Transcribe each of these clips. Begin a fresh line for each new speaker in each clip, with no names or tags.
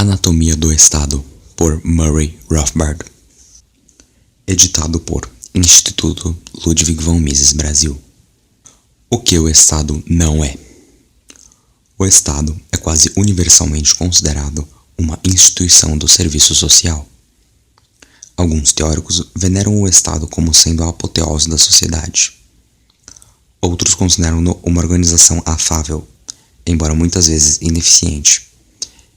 Anatomia do Estado, por Murray Rothbard. Editado por Instituto Ludwig von Mises Brasil. O que o Estado não é? O Estado é quase universalmente considerado uma instituição do serviço social. Alguns teóricos veneram o Estado como sendo a apoteose da sociedade. Outros consideram-no uma organização afável, embora muitas vezes ineficiente,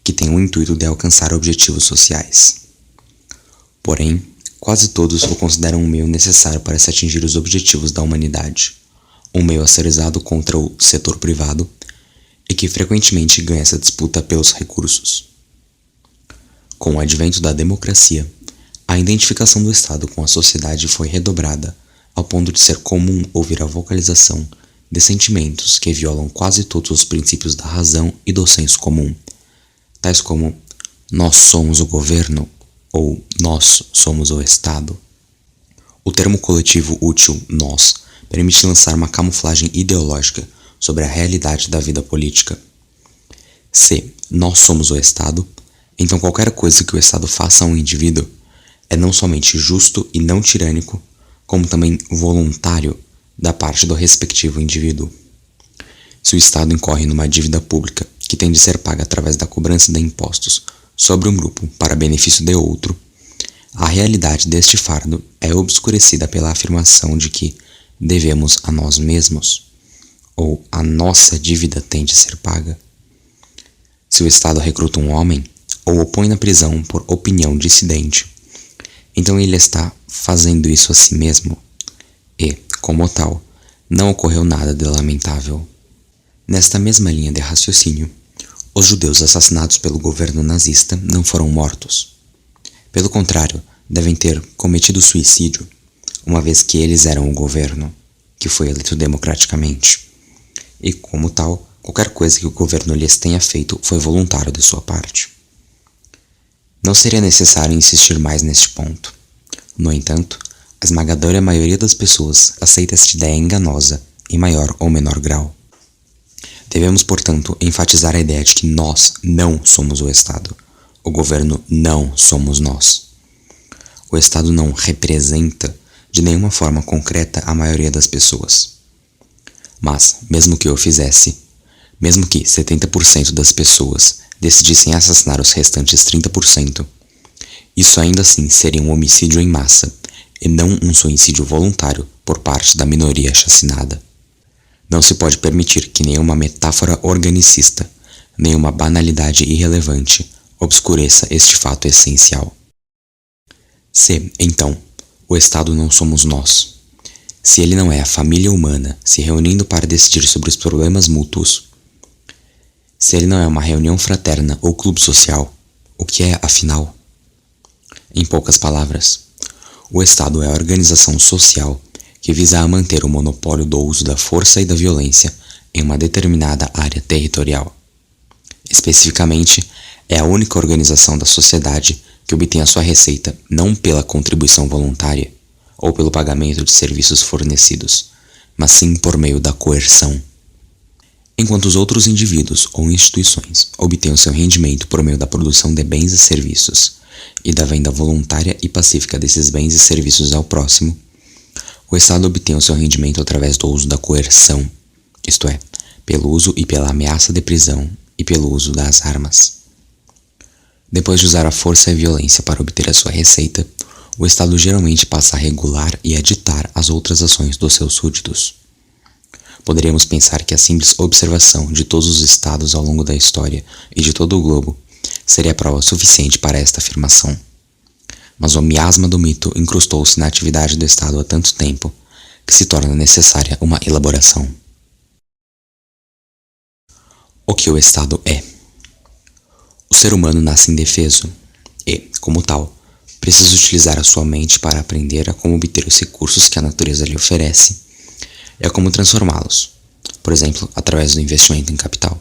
que tem o intuito de alcançar objetivos sociais. Porém, quase todos o consideram um meio necessário para se atingir os objetivos da humanidade, um meio a ser usado contra o setor privado e que frequentemente ganha essa disputa pelos recursos. Com o advento da democracia, a identificação do Estado com a sociedade foi redobrada ao ponto de ser comum ouvir a vocalização de sentimentos que violam quase todos os princípios da razão e do senso comum, tais como "nós somos o governo" ou "nós somos o Estado". O termo coletivo útil "nós" permite lançar uma camuflagem ideológica sobre a realidade da vida política. Se nós somos o Estado, então qualquer coisa que o Estado faça a um indivíduo é não somente justo e não tirânico, como também voluntário da parte do respectivo indivíduo. Se o Estado incorre numa dívida pública que tem de ser paga através da cobrança de impostos sobre um grupo para benefício de outro, a realidade deste fardo é obscurecida pela afirmação de que devemos a nós mesmos, ou a nossa dívida tem de ser paga. Se o Estado recruta um homem, ou o põe na prisão por opinião dissidente, então ele está fazendo isso a si mesmo, e, como tal, não ocorreu nada de lamentável. Nesta mesma linha de raciocínio, os judeus assassinados pelo governo nazista não foram mortos. Pelo contrário, devem ter cometido suicídio, uma vez que eles eram o governo, que foi eleito democraticamente. E, como tal, qualquer coisa que o governo lhes tenha feito foi voluntário de sua parte. Não seria necessário insistir mais neste ponto. No entanto, a esmagadora maioria das pessoas aceita esta ideia enganosa, em maior ou menor grau. Devemos, portanto, enfatizar a ideia de que nós não somos o Estado. O governo não somos nós. O Estado não representa, de nenhuma forma concreta, a maioria das pessoas. Mas, mesmo que o fizesse, mesmo que 70% das pessoas decidissem assassinar os restantes 30%, isso ainda assim seria um homicídio em massa, e não um suicídio voluntário por parte da minoria chacinada. Não se pode permitir que nenhuma metáfora organicista, nenhuma banalidade irrelevante obscureça este fato essencial. Se, então, o Estado não somos nós, se ele não é a família humana se reunindo para decidir sobre os problemas mútuos, se ele não é uma reunião fraterna ou clube social, o que é, afinal? Em poucas palavras, o Estado é a organização social que visa a manter o monopólio do uso da força e da violência em uma determinada área territorial. Especificamente, é a única organização da sociedade que obtém a sua receita não pela contribuição voluntária ou pelo pagamento de serviços fornecidos, mas sim por meio da coerção. Enquanto os outros indivíduos ou instituições obtêm o seu rendimento por meio da produção de bens e serviços e da venda voluntária e pacífica desses bens e serviços ao próximo, o Estado obtém o seu rendimento através do uso da coerção, isto é, pelo uso e pela ameaça de prisão e pelo uso das armas. Depois de usar a força e a violência para obter a sua receita, o Estado geralmente passa a regular e a ditar as outras ações dos seus súditos. Poderíamos pensar que a simples observação de todos os estados ao longo da história e de todo o globo seria prova suficiente para esta afirmação. Mas o miasma do mito incrustou-se na atividade do Estado há tanto tempo que se torna necessária uma elaboração. O que o Estado é? O ser humano nasce indefeso e, como tal, precisa utilizar a sua mente para aprender a como obter os recursos que a natureza lhe oferece e a como transformá-los, por exemplo, através do investimento em capital,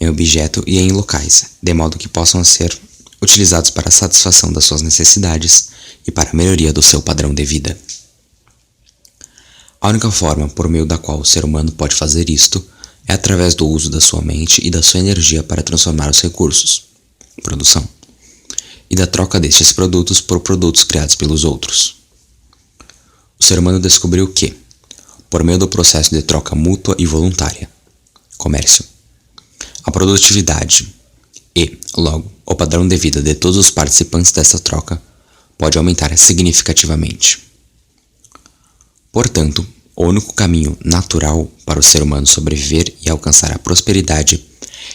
em objeto e em locais, de modo que possam ser utilizados para a satisfação das suas necessidades e para a melhoria do seu padrão de vida. A única forma por meio da qual o ser humano pode fazer isto é através do uso da sua mente e da sua energia para transformar os recursos, produção, e da troca destes produtos por produtos criados pelos outros. O ser humano descobriu que, por meio do processo de troca mútua e voluntária, comércio, a produtividade e, logo, o padrão de vida de todos os participantes dessa troca pode aumentar significativamente. Portanto, o único caminho natural para o ser humano sobreviver e alcançar a prosperidade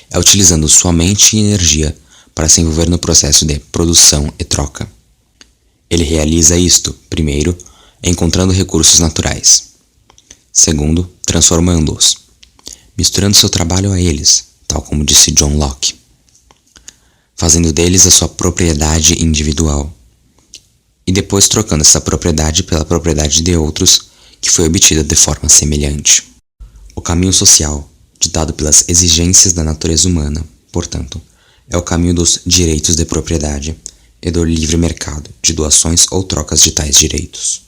é utilizando sua mente e energia para se envolver no processo de produção e troca. Ele realiza isto, primeiro, encontrando recursos naturais. Segundo, transformando-os, misturando seu trabalho a eles, tal como disse John Locke, fazendo deles a sua propriedade individual, e depois trocando essa propriedade pela propriedade de outros, que foi obtida de forma semelhante. O caminho social, ditado pelas exigências da natureza humana, portanto, é o caminho dos direitos de propriedade e do livre mercado de doações ou trocas de tais direitos.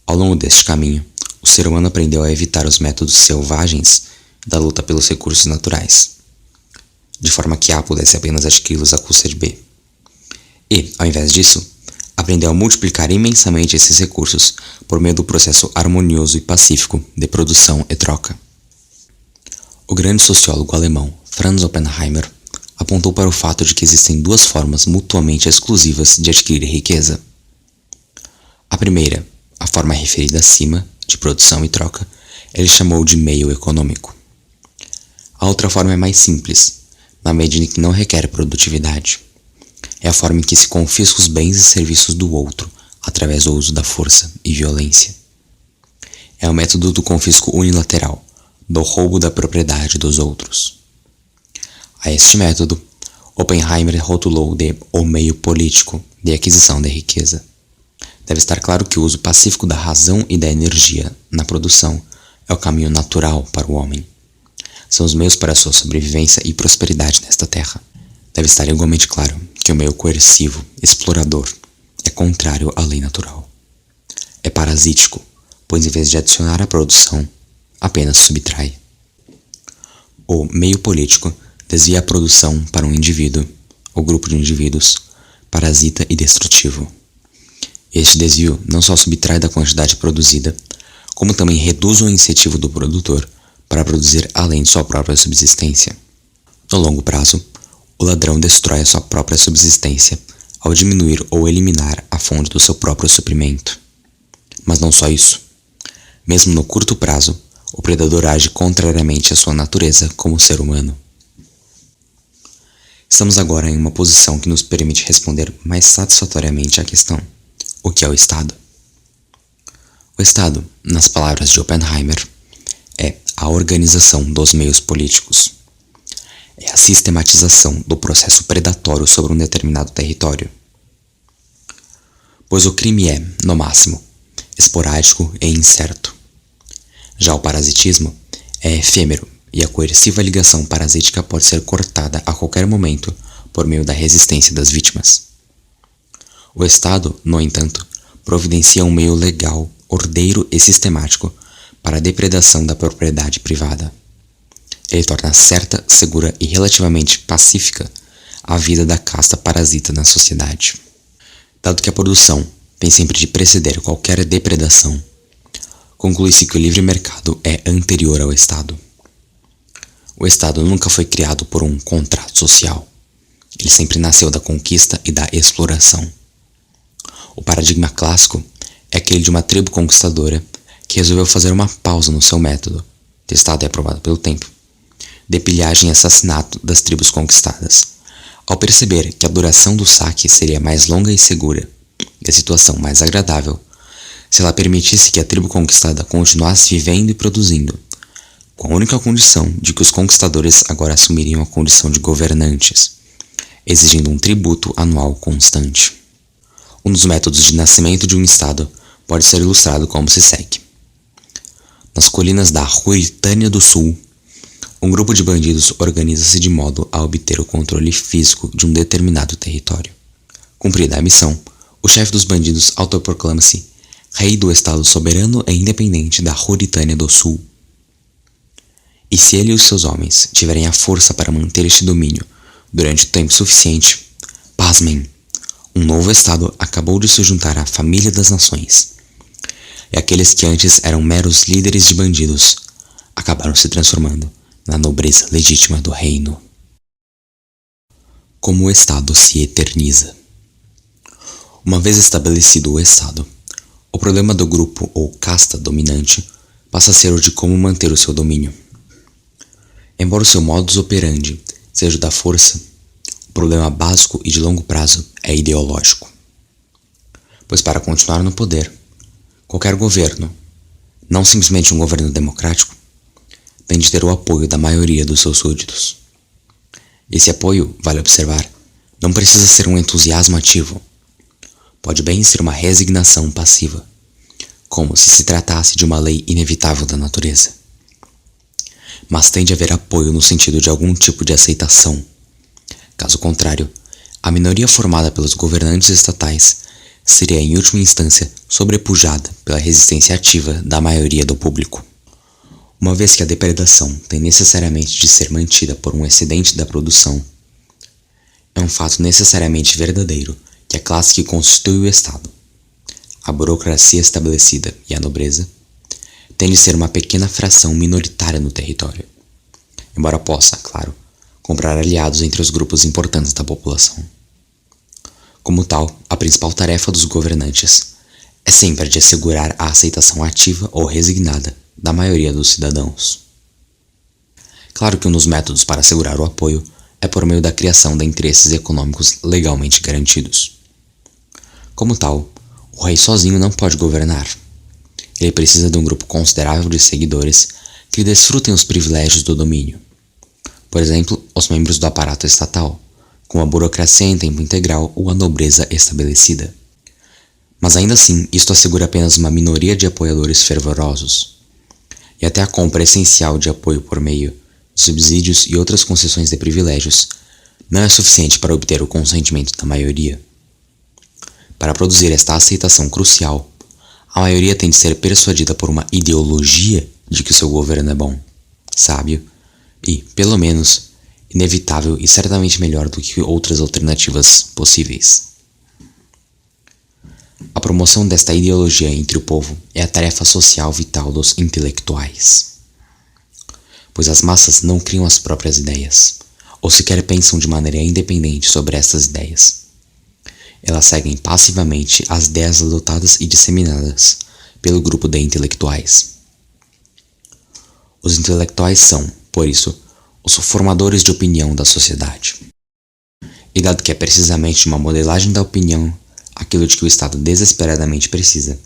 Ao longo deste caminho, o ser humano aprendeu a evitar os métodos selvagens da luta pelos recursos naturais, de forma que A pudesse apenas adquiri-los à custa de B. E, ao invés disso, aprendeu a multiplicar imensamente esses recursos por meio do processo harmonioso e pacífico de produção e troca. O grande sociólogo alemão Franz Oppenheimer apontou para o fato de que existem duas formas mutuamente exclusivas de adquirir riqueza. A primeira, a forma referida acima, de produção e troca, ele chamou de meio econômico. A outra forma é mais simples, na medida em que não requer produtividade. É a forma em que se confisca os bens e serviços do outro, através do uso da força e violência. É o método do confisco unilateral, do roubo da propriedade dos outros. A este método, Oppenheimer rotulou de o meio político de aquisição de riqueza. Deve estar claro que o uso pacífico da razão e da energia na produção é o caminho natural para o homem. São os meios para a sua sobrevivência e prosperidade nesta terra. Deve estar igualmente claro que o meio coercivo, explorador, é contrário à lei natural. É parasítico, pois em vez de adicionar à produção, apenas subtrai. O meio político desvia a produção para um indivíduo, ou grupo de indivíduos, parasita e destrutivo. Este desvio não só subtrai da quantidade produzida, como também reduz o incentivo do produtor para produzir além de sua própria subsistência. No longo prazo, o ladrão destrói a sua própria subsistência ao diminuir ou eliminar a fonte do seu próprio suprimento. Mas não só isso. Mesmo no curto prazo, o predador age contrariamente à sua natureza como ser humano. Estamos agora em uma posição que nos permite responder mais satisfatoriamente à questão: o que é o Estado? O Estado, nas palavras de Oppenheimer, é a organização dos meios políticos. É a sistematização do processo predatório sobre um determinado território. Pois o crime é, no máximo, esporádico e incerto. Já o parasitismo é efêmero e a coerciva ligação parasítica pode ser cortada a qualquer momento por meio da resistência das vítimas. O Estado, no entanto, providencia um meio legal, ordeiro e sistemático para a depredação da propriedade privada. Ele torna certa, segura e relativamente pacífica a vida da casta parasita na sociedade. Dado que a produção tem sempre de preceder qualquer depredação, conclui-se que o livre mercado é anterior ao Estado. O Estado nunca foi criado por um contrato social. Ele sempre nasceu da conquista e da exploração. O paradigma clássico é aquele de uma tribo conquistadora que resolveu fazer uma pausa no seu método, testado e aprovado pelo tempo, de pilhagem e assassinato das tribos conquistadas, ao perceber que a duração do saque seria mais longa e segura, e a situação mais agradável, se ela permitisse que a tribo conquistada continuasse vivendo e produzindo, com a única condição de que os conquistadores agora assumiriam a condição de governantes, exigindo um tributo anual constante. Um dos métodos de nascimento de um Estado pode ser ilustrado como se segue. Nas colinas da Ruritânia do Sul, um grupo de bandidos organiza-se de modo a obter o controle físico de um determinado território. Cumprida a missão, o chefe dos bandidos autoproclama-se rei do estado soberano e independente da Ruritânia do Sul. E se ele e os seus homens tiverem a força para manter este domínio durante tempo suficiente, pasmem, um novo Estado acabou de se juntar à família das nações. E aqueles que antes eram meros líderes de bandidos acabaram se transformando na nobreza legítima do reino. Como o Estado se eterniza. Uma vez estabelecido o Estado, o problema do grupo ou casta dominante passa a ser o de como manter o seu domínio. Embora o seu modus operandi seja o da força, o problema básico e de longo prazo é ideológico. Pois para continuar no poder, qualquer governo, não simplesmente um governo democrático, tem de ter o apoio da maioria dos seus súditos. Esse apoio, vale observar, não precisa ser um entusiasmo ativo. Pode bem ser uma resignação passiva, como se tratasse de uma lei inevitável da natureza. Mas tem de haver apoio no sentido de algum tipo de aceitação. Caso contrário, a minoria formada pelos governantes estatais seria em última instância sobrepujada pela resistência ativa da maioria do público. Uma vez que a depredação tem necessariamente de ser mantida por um excedente da produção, é um fato necessariamente verdadeiro que a classe que constitui o Estado, a burocracia estabelecida e a nobreza, tem de ser uma pequena fração minoritária no território, embora possa, claro, comprar aliados entre os grupos importantes da população. Como tal, a principal tarefa dos governantes é sempre de assegurar a aceitação ativa ou resignada da maioria dos cidadãos. Claro que um dos métodos para assegurar o apoio é por meio da criação de interesses econômicos legalmente garantidos. Como tal, o rei sozinho não pode governar. Ele precisa de um grupo considerável de seguidores que desfrutem os privilégios do domínio. Por exemplo, os membros do aparato estatal, com a burocracia em tempo integral ou a nobreza estabelecida. Mas ainda assim, isto assegura apenas uma minoria de apoiadores fervorosos. E até a compra essencial de apoio por meio de subsídios e outras concessões de privilégios não é suficiente para obter o consentimento da maioria. Para produzir esta aceitação crucial, a maioria tem de ser persuadida por uma ideologia de que seu governo é bom, sábio e, pelo menos, inevitável e certamente melhor do que outras alternativas possíveis. A promoção desta ideologia entre o povo é a tarefa social vital dos intelectuais, pois as massas não criam as próprias ideias, ou sequer pensam de maneira independente sobre essas ideias. Elas seguem passivamente as ideias adotadas e disseminadas pelo grupo de intelectuais. Os intelectuais são, por isso, os formadores de opinião da sociedade. E dado que é precisamente uma modelagem da opinião aquilo de que o Estado desesperadamente precisa,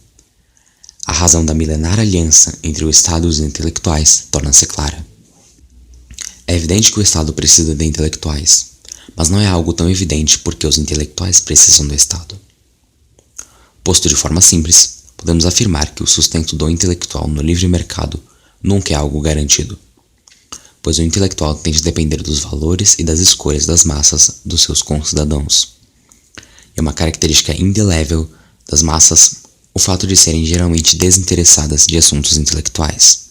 a razão da milenar aliança entre o Estado e os intelectuais torna-se clara. É evidente que o Estado precisa de intelectuais, mas não é algo tão evidente porque os intelectuais precisam do Estado. Posto de forma simples, podemos afirmar que o sustento do intelectual no livre mercado nunca é algo garantido, pois o intelectual tem de depender dos valores e das escolhas das massas dos seus concidadãos. É uma característica indelével das massas o fato de serem geralmente desinteressadas de assuntos intelectuais.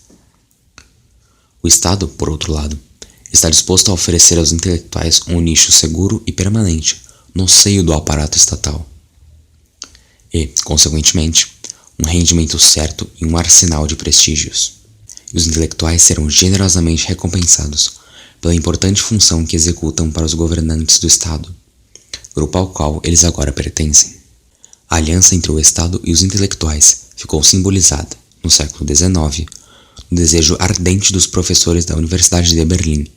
O Estado, por outro lado, está disposto a oferecer aos intelectuais um nicho seguro e permanente no seio do aparato estatal e, consequentemente, um rendimento certo e um arsenal de prestígios. E os intelectuais serão generosamente recompensados pela importante função que executam para os governantes do Estado, grupo ao qual eles agora pertencem. A aliança entre o Estado e os intelectuais ficou simbolizada, no século XIX, no desejo ardente dos professores da Universidade de Berlim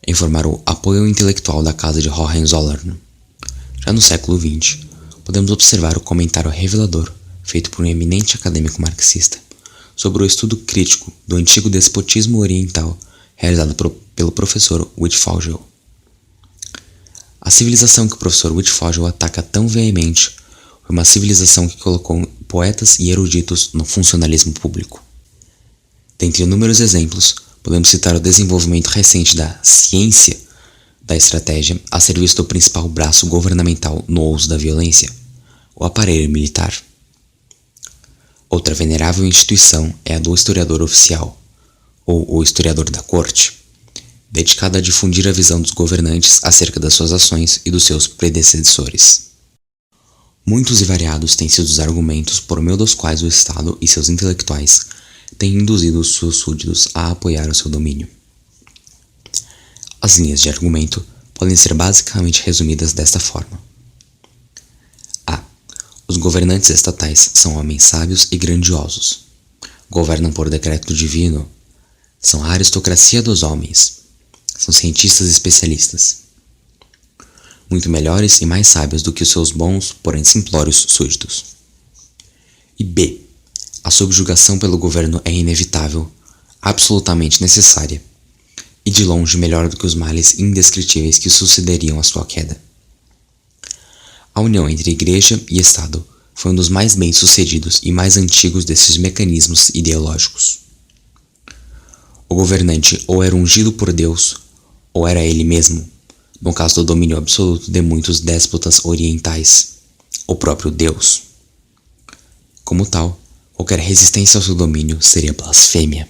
em formar o apoio intelectual da Casa de Hohenzollern. Já no século XX, podemos observar o comentário revelador feito por um eminente acadêmico marxista sobre o estudo crítico do antigo despotismo oriental realizado pelo professor Wittfogel. A civilização que o professor Wittfogel ataca tão veemente foi uma civilização que colocou poetas e eruditos no funcionalismo público. Dentre inúmeros exemplos, podemos citar o desenvolvimento recente da ciência da estratégia a serviço do principal braço governamental no uso da violência, o aparelho militar. Outra venerável instituição é a do historiador oficial, ou o historiador da corte, dedicada a difundir a visão dos governantes acerca das suas ações e dos seus predecessores. Muitos e variados têm sido os argumentos por meio dos quais o Estado e seus intelectuais têm induzido os seus súditos a apoiar o seu domínio. As linhas de argumento podem ser basicamente resumidas desta forma. A. Os governantes estatais são homens sábios e grandiosos. Governam por decreto divino. São a aristocracia dos homens. São cientistas especialistas. Muito melhores e mais sábios do que os seus bons, porém simplórios súditos. E B. A subjugação pelo governo é inevitável, absolutamente necessária, e de longe melhor do que os males indescritíveis que sucederiam à sua queda. A união entre Igreja e Estado foi um dos mais bem-sucedidos e mais antigos desses mecanismos ideológicos. O governante ou era ungido por Deus, ou era ele mesmo, no caso do domínio absoluto de muitos déspotas orientais, o próprio Deus. Como tal, qualquer resistência ao seu domínio seria blasfêmia.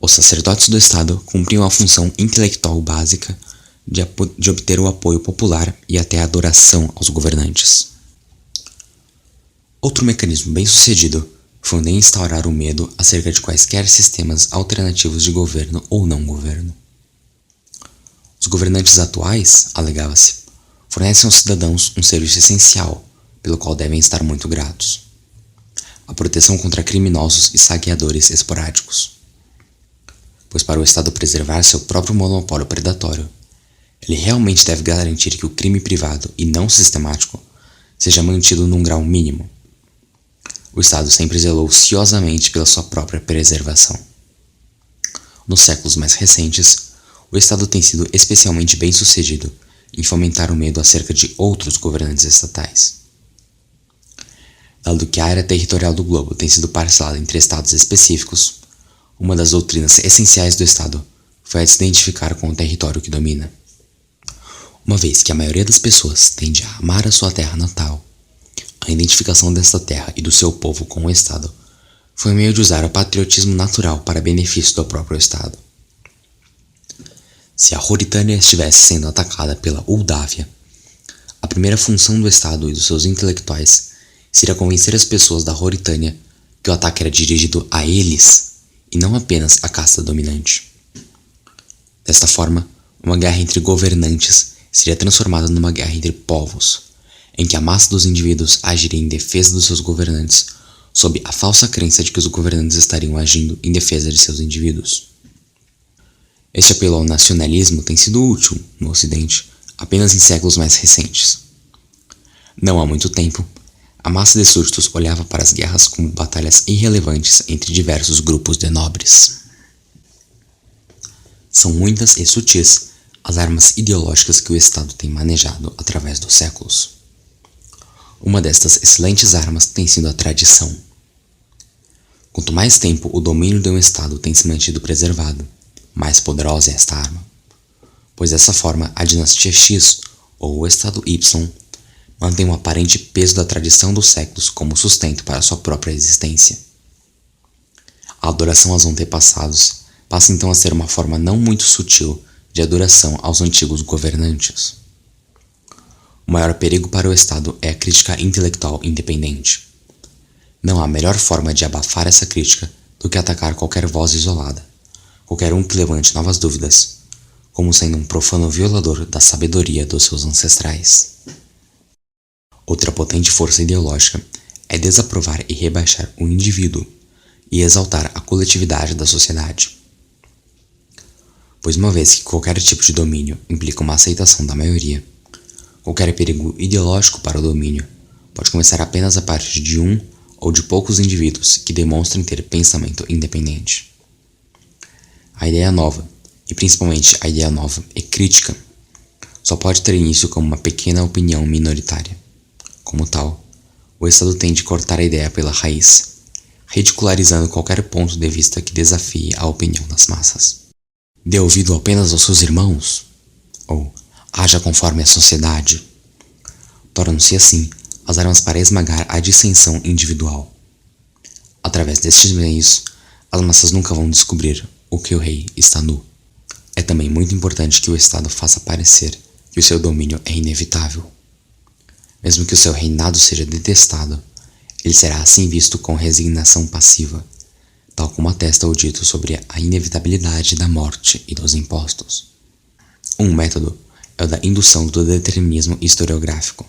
Os sacerdotes do Estado cumpriam a função intelectual básica de obter o apoio popular e até a adoração aos governantes. Outro mecanismo bem-sucedido foi o de instaurar o medo acerca de quaisquer sistemas alternativos de governo ou não governo. Os governantes atuais, alegava-se, fornecem aos cidadãos um serviço essencial, pelo qual devem estar muito gratos: a proteção contra criminosos e saqueadores esporádicos. Pois para o Estado preservar seu próprio monopólio predatório, ele realmente deve garantir que o crime privado e não sistemático seja mantido num grau mínimo. O Estado sempre zelou ciosamente pela sua própria preservação. Nos séculos mais recentes, o Estado tem sido especialmente bem-sucedido em fomentar o medo acerca de outros governantes estatais. Dado que a área territorial do globo tem sido parcelada entre estados específicos, uma das doutrinas essenciais do Estado foi a de se identificar com o território que domina. Uma vez que a maioria das pessoas tende a amar a sua terra natal, a identificação desta terra e do seu povo com o Estado foi um meio de usar o patriotismo natural para benefício do próprio Estado. Se a Mauritânia estivesse sendo atacada pela Moldávia, a primeira função do Estado e dos seus intelectuais seria convencer as pessoas da Mauritânia que o ataque era dirigido a eles e não apenas à casta dominante. Desta forma, uma guerra entre governantes seria transformada numa guerra entre povos, em que a massa dos indivíduos agiria em defesa dos seus governantes, sob a falsa crença de que os governantes estariam agindo em defesa de seus indivíduos. Este apelo ao nacionalismo tem sido útil, no Ocidente, apenas em séculos mais recentes. Não há muito tempo, a massa de súditos olhava para as guerras como batalhas irrelevantes entre diversos grupos de nobres. São muitas e sutis as armas ideológicas que o Estado tem manejado através dos séculos. Uma destas excelentes armas tem sido a tradição. Quanto mais tempo o domínio de um Estado tem se mantido preservado, mais poderosa é esta arma, pois dessa forma a dinastia X, ou o Estado Y, mantém um aparente peso da tradição dos séculos como sustento para sua própria existência. A adoração aos antepassados passa então a ser uma forma não muito sutil de adoração aos antigos governantes. O maior perigo para o Estado é a crítica intelectual independente. Não há melhor forma de abafar essa crítica do que atacar qualquer voz isolada, qualquer um que levante novas dúvidas, como sendo um profano violador da sabedoria dos seus ancestrais. Outra potente força ideológica é desaprovar e rebaixar o indivíduo e exaltar a coletividade da sociedade. Pois uma vez que qualquer tipo de domínio implica uma aceitação da maioria, qualquer perigo ideológico para o domínio pode começar apenas a partir de um ou de poucos indivíduos que demonstrem ter pensamento independente. A ideia nova, e principalmente a ideia nova e crítica, só pode ter início como uma pequena opinião minoritária. Como tal, o Estado tem de cortar a ideia pela raiz, ridicularizando qualquer ponto de vista que desafie a opinião das massas. Dê ouvido apenas aos seus irmãos, ou haja conforme a sociedade. Tornam-se assim as armas para esmagar a dissensão individual. Através destes meios, as massas nunca vão descobrir o que o rei está nu, É também muito importante que o Estado faça parecer que o seu domínio é inevitável. Mesmo que o seu reinado seja detestado, ele será assim visto com resignação passiva, tal como atesta o dito sobre a inevitabilidade da morte e dos impostos. Um método é o da indução do determinismo historiográfico,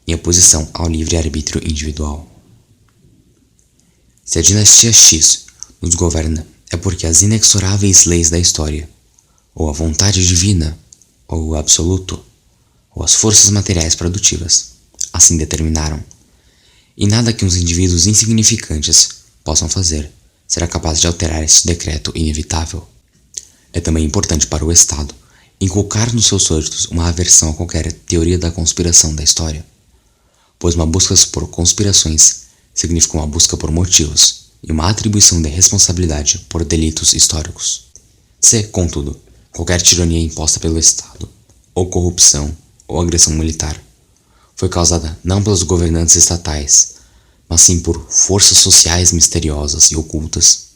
em oposição ao livre-arbítrio individual. Se a dinastia X nos governa, é porque as inexoráveis leis da história, ou a vontade divina, ou o absoluto, ou as forças materiais produtivas, assim determinaram. E nada que uns indivíduos insignificantes possam fazer será capaz de alterar esse decreto inevitável. É também importante para o Estado inculcar nos seus súditos uma aversão a qualquer teoria da conspiração da história, pois uma busca por conspirações significa uma busca por motivos e uma atribuição de responsabilidade por delitos históricos. Se, contudo, qualquer tirania imposta pelo Estado, ou corrupção, ou agressão militar, foi causada não pelos governantes estatais, mas sim por forças sociais misteriosas e ocultas,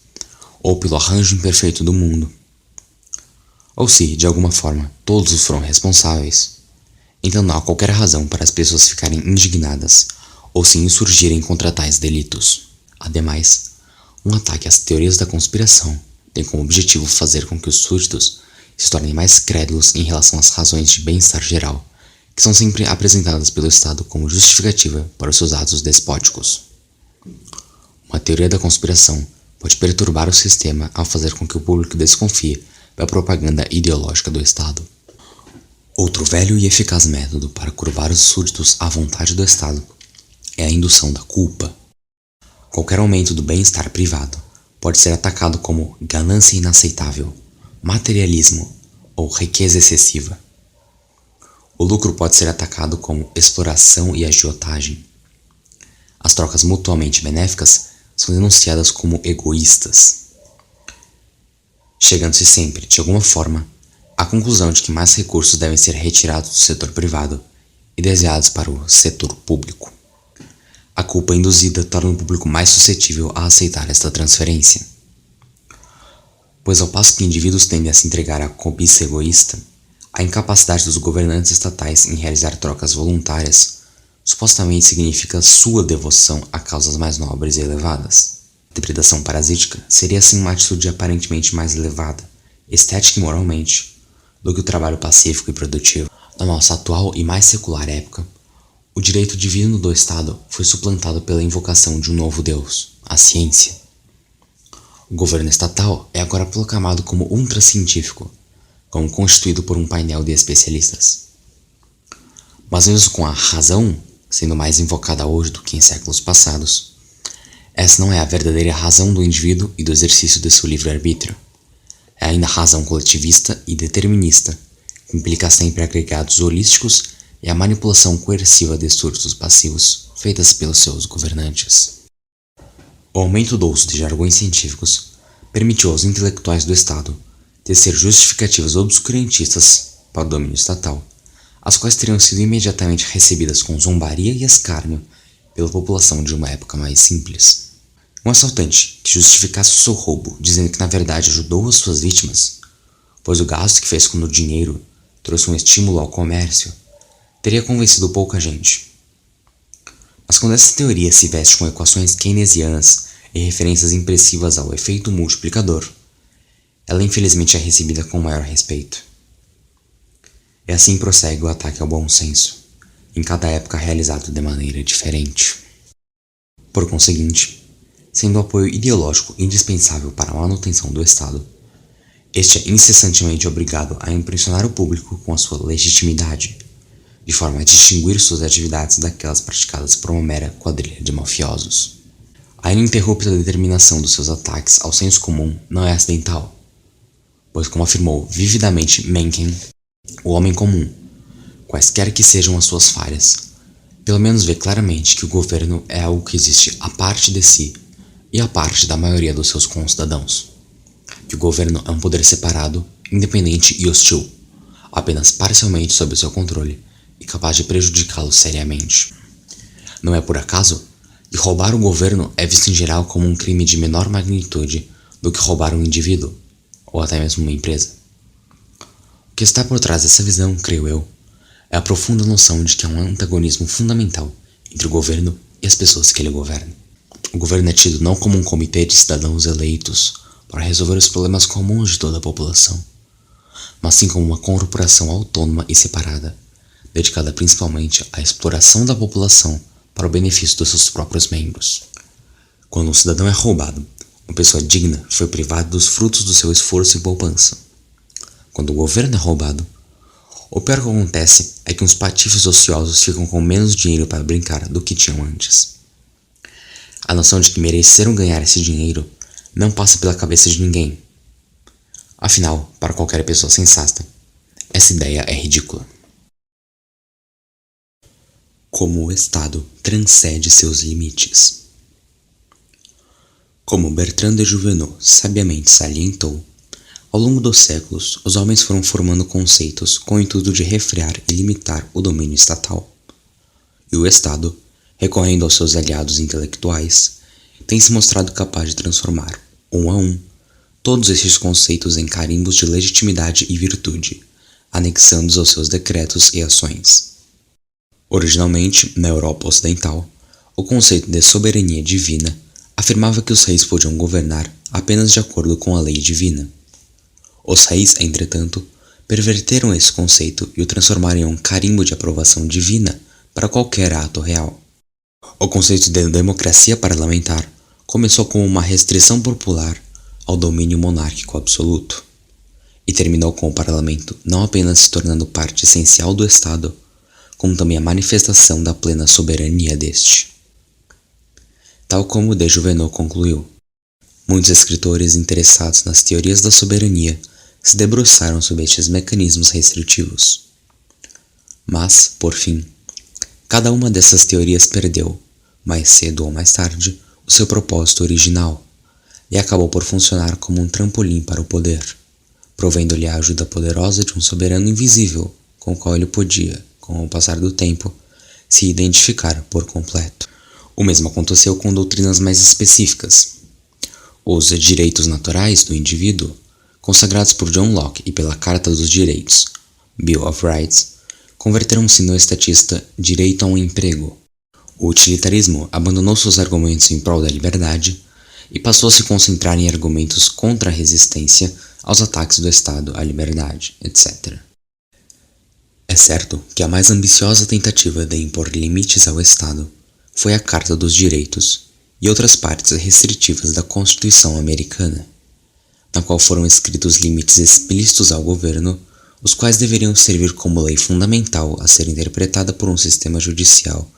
ou pelo arranjo imperfeito do mundo, ou se, de alguma forma, todos foram responsáveis, então não há qualquer razão para as pessoas ficarem indignadas ou se insurgirem contra tais delitos. Ademais, um ataque às teorias da conspiração tem como objetivo fazer com que os súditos se tornem mais crédulos em relação às razões de bem-estar geral, que são sempre apresentadas pelo Estado como justificativa para os seus atos despóticos. Uma teoria da conspiração pode perturbar o sistema ao fazer com que o público desconfie da propaganda ideológica do Estado. Outro velho e eficaz método para curvar os súditos à vontade do Estado é a indução da culpa. Qualquer aumento do bem-estar privado pode ser atacado como ganância inaceitável, materialismo ou riqueza excessiva. O lucro pode ser atacado como exploração e agiotagem. As trocas mutuamente benéficas são denunciadas como egoístas, chegando-se sempre, de alguma forma, à conclusão de que mais recursos devem ser retirados do setor privado e desviados para o setor público. A culpa induzida torna o público mais suscetível a aceitar esta transferência, pois ao passo que indivíduos tendem a se entregar à cobiça egoísta, a incapacidade dos governantes estatais em realizar trocas voluntárias supostamente significa sua devoção a causas mais nobres e elevadas. A depredação parasítica seria assim uma atitude aparentemente mais elevada, estética e moralmente, do que o trabalho pacífico e produtivo. Na nossa atual e mais secular época, o direito divino do Estado foi suplantado pela invocação de um novo Deus, a ciência. O governo estatal é agora proclamado como ultracientífico, como constituído por um painel de especialistas. Mas mesmo com a razão sendo mais invocada hoje do que em séculos passados, essa não é a verdadeira razão do indivíduo e do exercício de seu livre-arbítrio. É ainda a razão coletivista e determinista, que implica sempre agregados holísticos e a manipulação coerciva de surtos passivos feitas pelos seus governantes. O aumento do uso de jargões científicos permitiu aos intelectuais do Estado tecer justificativas obscurantistas para o domínio estatal, as quais teriam sido imediatamente recebidas com zombaria e escárnio pela população de uma época mais simples. Um assaltante que justificasse o seu roubo dizendo que na verdade ajudou as suas vítimas, pois o gasto que fez com o dinheiro trouxe um estímulo ao comércio, teria convencido pouca gente. Mas quando essa teoria se veste com equações keynesianas e referências impressivas ao efeito multiplicador, ela infelizmente é recebida com maior respeito. E assim prossegue o ataque ao bom senso, em cada época realizado de maneira diferente. Por conseguinte, sendo o apoio ideológico indispensável para a manutenção do Estado, este é incessantemente obrigado a impressionar o público com a sua legitimidade, de forma a distinguir suas atividades daquelas praticadas por uma mera quadrilha de mafiosos. A ininterrupta determinação dos seus ataques ao senso comum não é acidental, pois, como afirmou vividamente Mencken, o homem comum, quaisquer que sejam as suas falhas, pelo menos vê claramente que o governo é algo que existe à parte de si e à parte da maioria dos seus concidadãos, que o governo é um poder separado, independente e hostil, apenas parcialmente sob o seu controle e capaz de prejudicá-lo seriamente. Não é por acaso que roubar o governo é visto em geral como um crime de menor magnitude do que roubar um indivíduo, ou até mesmo uma empresa. O que está por trás dessa visão, creio eu, é a profunda noção de que há um antagonismo fundamental entre o governo e as pessoas que ele governa. O governo é tido não como um comitê de cidadãos eleitos para resolver os problemas comuns de toda a população, mas sim como uma corporação autônoma e separada, dedicada principalmente à exploração da população para o benefício dos seus próprios membros. Quando um cidadão é roubado, uma pessoa digna foi privada dos frutos do seu esforço e poupança. Quando o governo é roubado, o pior que acontece é que uns patifes ociosos ficam com menos dinheiro para brincar do que tinham antes. A noção de que mereceram ganhar esse dinheiro não passa pela cabeça de ninguém. Afinal, para qualquer pessoa sensata, essa ideia é ridícula. Como o Estado transcende seus limites. Como Bertrand de Jouvenot sabiamente salientou, ao longo dos séculos, os homens foram formando conceitos com o intuito de refrear e limitar o domínio estatal. E o Estado, recorrendo aos seus aliados intelectuais, tem se mostrado capaz de transformar, um a um, todos esses conceitos em carimbos de legitimidade e virtude, anexando-os aos seus decretos e ações. Originalmente, na Europa Ocidental, o conceito de soberania divina afirmava que os reis podiam governar apenas de acordo com a lei divina. Os reis, entretanto, perverteram esse conceito e o transformaram em um carimbo de aprovação divina para qualquer ato real. O conceito de democracia parlamentar começou como uma restrição popular ao domínio monárquico absoluto, e terminou com o parlamento não apenas se tornando parte essencial do Estado, como também a manifestação da plena soberania deste. Tal como de Jouvenot concluiu, muitos escritores interessados nas teorias da soberania se debruçaram sobre estes mecanismos restritivos. Mas, por fim, cada uma dessas teorias perdeu, mais cedo ou mais tarde, o seu propósito original, e acabou por funcionar como um trampolim para o poder, provendo-lhe a ajuda poderosa de um soberano invisível com o qual ele podia, com o passar do tempo, se identificar por completo. O mesmo aconteceu com doutrinas mais específicas. Os direitos naturais do indivíduo, consagrados por John Locke e pela Carta dos Direitos, Bill of Rights, converteram-se no estatista direito a um emprego. O utilitarismo abandonou seus argumentos em prol da liberdade e passou a se concentrar em argumentos contra a resistência aos ataques do Estado à liberdade, etc. É certo que a mais ambiciosa tentativa de impor limites ao Estado foi a Carta dos Direitos e outras partes restritivas da Constituição americana, na qual foram escritos limites explícitos ao governo, os quais deveriam servir como lei fundamental a ser interpretada por um sistema judicial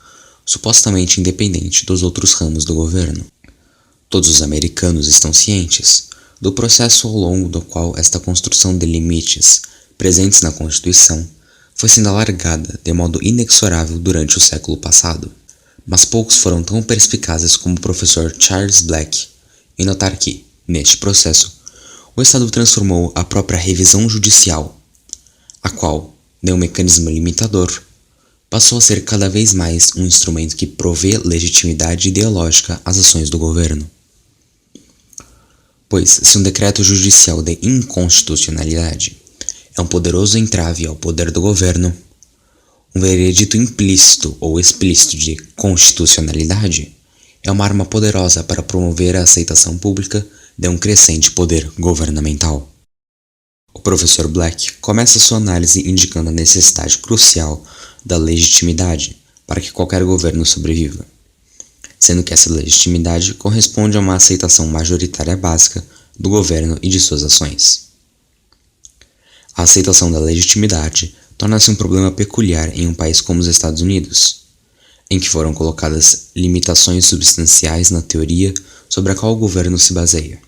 supostamente independente dos outros ramos do governo. Todos os americanos estão cientes do processo ao longo do qual esta construção de limites, presentes na Constituição, foi sendo alargada de modo inexorável durante o século passado. Mas poucos foram tão perspicazes como o professor Charles Black em notar que, neste processo, o Estado transformou a própria revisão judicial, a qual, de um mecanismo limitador, passou a ser cada vez mais um instrumento que provê legitimidade ideológica às ações do governo. Pois, se um decreto judicial de inconstitucionalidade é um poderoso entrave ao poder do governo, um veredito implícito ou explícito de constitucionalidade é uma arma poderosa para promover a aceitação pública de um crescente poder governamental. O professor Black começa sua análise indicando a necessidade crucial da legitimidade para que qualquer governo sobreviva, sendo que essa legitimidade corresponde a uma aceitação majoritária básica do governo e de suas ações. A aceitação da legitimidade torna-se um problema peculiar em um país como os Estados Unidos, em que foram colocadas limitações substanciais na teoria sobre a qual o governo se baseia.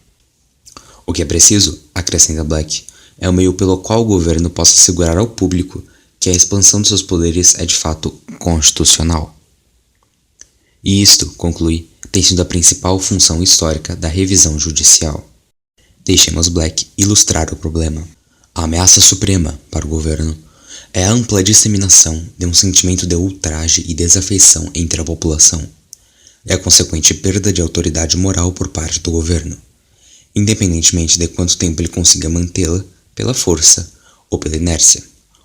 O que é preciso, acrescenta Black, é o meio pelo qual o governo possa assegurar ao público que a expansão de seus poderes é de fato constitucional. E isto, conclui, tem sido a principal função histórica da revisão judicial. Deixemos Black ilustrar o problema. A ameaça suprema para o governo é a ampla disseminação de um sentimento de ultraje e desafeição entre a população, e a consequente perda de autoridade moral por parte do governo, independentemente de quanto tempo ele consiga mantê-la pela força ou pela inércia,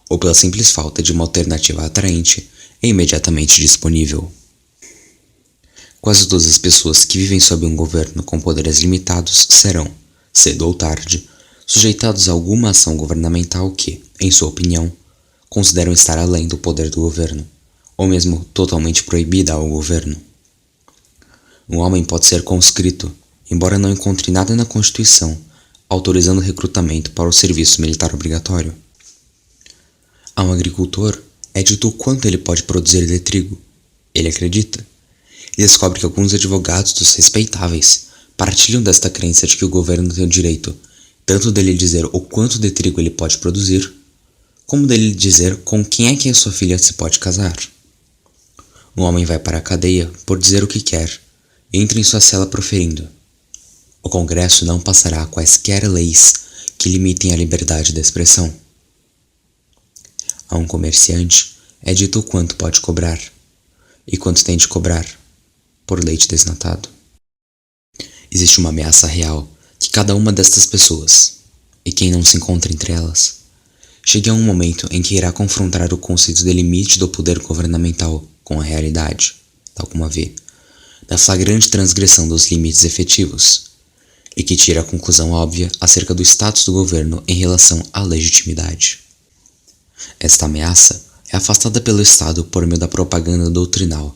ou pela simples falta de uma alternativa atraente e imediatamente disponível. Quase todas as pessoas que vivem sob um governo com poderes limitados serão, cedo ou tarde, sujeitados a alguma ação governamental que, em sua opinião, consideram estar além do poder do governo, ou mesmo totalmente proibida ao governo. Um homem pode ser conscrito, embora não encontre nada na Constituição autorizando o recrutamento para o serviço militar obrigatório. A um agricultor é dito o quanto ele pode produzir de trigo. Ele acredita. E descobre que alguns advogados dos respeitáveis partilham desta crença de que o governo tem o direito tanto dele dizer o quanto de trigo ele pode produzir, como dele dizer com quem é que a sua filha se pode casar. Um homem vai para a cadeia por dizer o que quer e entra em sua cela proferindo: o Congresso não passará quaisquer leis que limitem a liberdade de expressão. A um comerciante é dito o quanto pode cobrar e quanto tem de cobrar por leite desnatado. Existe uma ameaça real que cada uma destas pessoas, e quem não se encontra entre elas, chegue a um momento em que irá confrontar o conceito de limite do poder governamental com a realidade, tal como a vê, da flagrante transgressão dos limites efetivos, e que tira a conclusão óbvia acerca do status do governo em relação à legitimidade. Esta ameaça é afastada pelo Estado por meio da propaganda doutrinal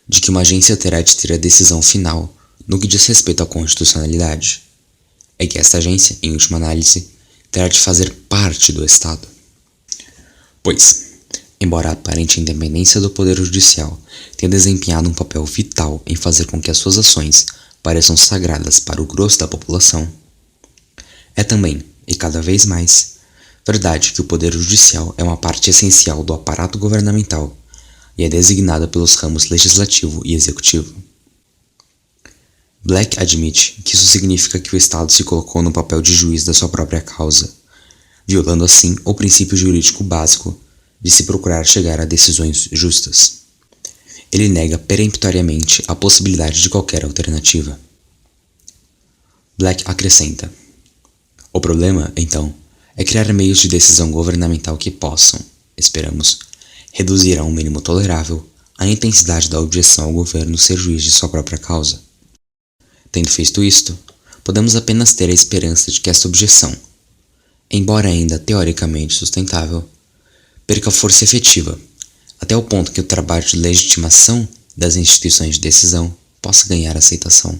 de que uma agência terá de ter a decisão final no que diz respeito à constitucionalidade. É que esta agência, em última análise, terá de fazer parte do Estado. Pois, embora a aparente independência do Poder Judicial tenha desempenhado um papel vital em fazer com que as suas ações pareçam sagradas para o grosso da população, é também, e cada vez mais, verdade que o Poder Judicial é uma parte essencial do aparato governamental e é designada pelos ramos legislativo e executivo. Black admite que isso significa que o Estado se colocou no papel de juiz da sua própria causa, violando assim o princípio jurídico básico de se procurar chegar a decisões justas. Ele nega peremptoriamente a possibilidade de qualquer alternativa. Black acrescenta: o problema, então, é criar meios de decisão governamental que possam, esperamos, reduzir a um mínimo tolerável a intensidade da objeção ao governo ser juiz de sua própria causa. Tendo feito isto, podemos apenas ter a esperança de que esta objeção, embora ainda teoricamente sustentável, perca força efetiva, até o ponto que o trabalho de legitimação das instituições de decisão possa ganhar aceitação.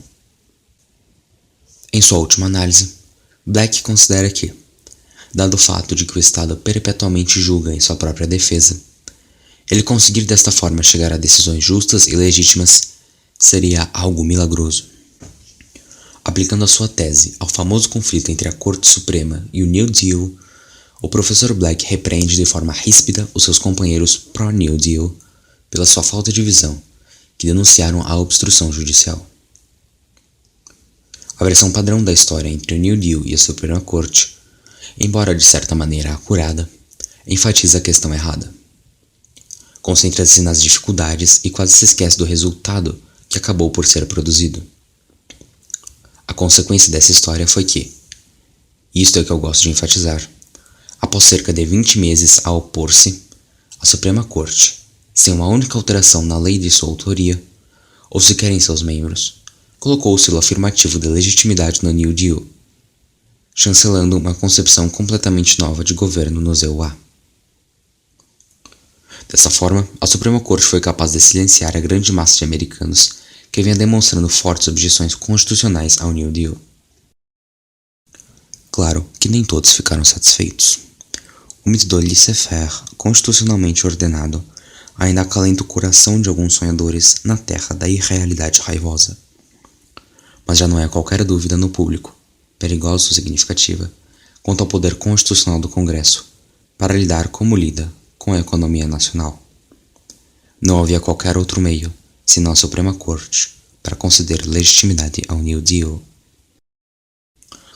Em sua última análise, Black considera que, dado o fato de que o Estado perpetuamente julga em sua própria defesa, ele conseguir desta forma chegar a decisões justas e legítimas seria algo milagroso. Aplicando a sua tese ao famoso conflito entre a Corte Suprema e o New Deal, o professor Black repreende de forma ríspida os seus companheiros pró-New Deal pela sua falta de visão, que denunciaram a obstrução judicial. A versão padrão da história entre o New Deal e a Suprema Corte, embora de certa maneira acurada, enfatiza a questão errada. Concentra-se nas dificuldades e quase se esquece do resultado que acabou por ser produzido. A consequência dessa história foi que, e isto é o que eu gosto de enfatizar, após cerca de 20 meses a opor-se, a Suprema Corte, sem uma única alteração na lei de sua autoria, ou sequer em seus membros, colocou o selo afirmativo de legitimidade no New Deal, chancelando uma concepção completamente nova de governo nos EUA. Dessa forma, a Suprema Corte foi capaz de silenciar a grande massa de americanos que vinha demonstrando fortes objeções constitucionais ao New Deal. Claro que nem todos ficaram satisfeitos. O mito do laissez-faire constitucionalmente ordenado ainda acalenta o coração de alguns sonhadores na terra da irrealidade raivosa. Mas já não há qualquer dúvida no público, perigosa ou significativa, quanto ao poder constitucional do Congresso para lidar como lida com a economia nacional. Não havia qualquer outro meio, senão a Suprema Corte, para conceder legitimidade ao New Deal.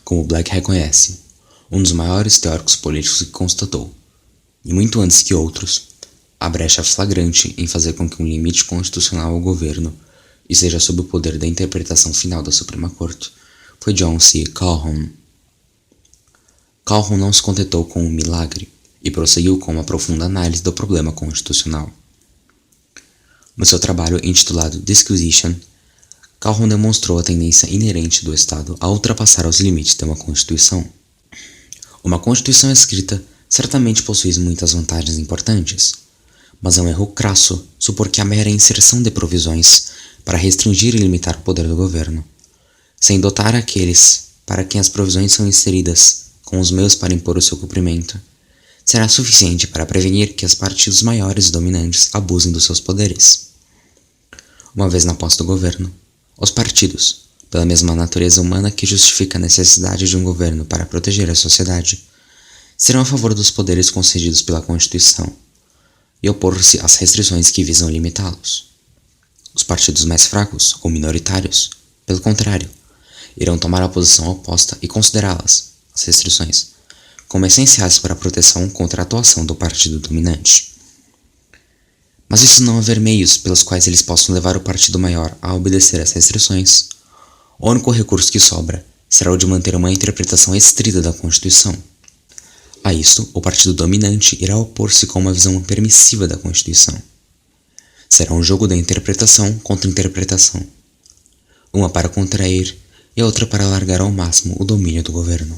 Como Black reconhece, um dos maiores teóricos políticos que constatou, e muito antes que outros, a brecha flagrante em fazer com que um limite constitucional ao governo esteja sob o poder da interpretação final da Suprema Corte, foi John C. Calhoun. Calhoun não se contentou com um milagre, e prosseguiu com uma profunda análise do problema constitucional. No seu trabalho intitulado Disquisition, Calhoun demonstrou a tendência inerente do Estado a ultrapassar os limites de uma Constituição. Uma Constituição escrita certamente possui muitas vantagens importantes, mas é um erro crasso supor que a mera inserção de provisões para restringir e limitar o poder do governo, sem dotar aqueles para quem as provisões são inseridas com os meios para impor o seu cumprimento, será suficiente para prevenir que os partidos maiores e dominantes abusem dos seus poderes. Uma vez na posse do governo, os partidos, pela mesma natureza humana que justifica a necessidade de um governo para proteger a sociedade, serão a favor dos poderes concedidos pela Constituição e opor-se às restrições que visam limitá-los. Os partidos mais fracos ou minoritários, pelo contrário, irão tomar a posição oposta e considerá-las, as restrições, como essenciais para a proteção contra a atuação do partido dominante. Mas isso não haver meios pelos quais eles possam levar o partido maior a obedecer às restrições, o único recurso que sobra será o de manter uma interpretação estrita da Constituição. A isto, o partido dominante irá opor-se com uma visão permissiva da Constituição. Será um jogo da interpretação contra interpretação, uma para contrair e a outra para alargar ao máximo o domínio do governo.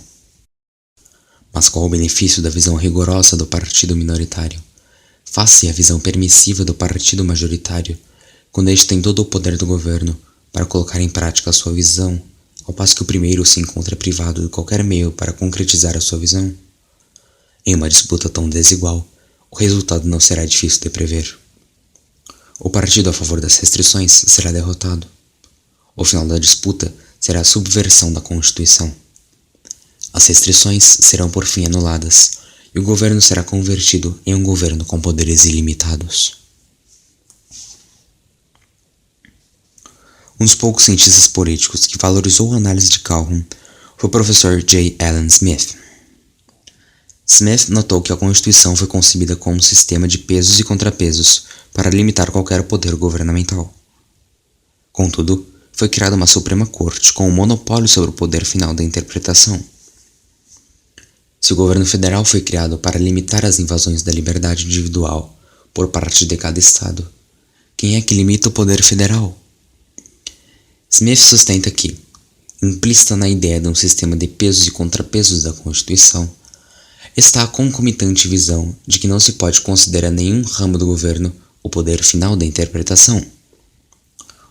Mas qual o benefício da visão rigorosa do partido minoritário, face à visão permissiva do partido majoritário, quando este tem todo o poder do governo para colocar em prática a sua visão, ao passo que o primeiro se encontra privado de qualquer meio para concretizar a sua visão? Em uma disputa tão desigual, o resultado não será difícil de prever. O partido a favor das restrições será derrotado. O final da disputa será a subversão da Constituição. As restrições serão por fim anuladas, e o governo será convertido em um governo com poderes ilimitados. Um dos poucos cientistas políticos que valorizou a análise de Calhoun foi o professor J. Allen Smith. Smith notou que a Constituição foi concebida como um sistema de pesos e contrapesos para limitar qualquer poder governamental. Contudo, foi criada uma Suprema Corte com um monopólio sobre o poder final da interpretação. Se o governo federal foi criado para limitar as invasões da liberdade individual por parte de cada estado, quem é que limita o poder federal? Smith sustenta que, implícita na ideia de um sistema de pesos e contrapesos da Constituição, está a concomitante visão de que não se pode considerar nenhum ramo do governo o poder final da interpretação.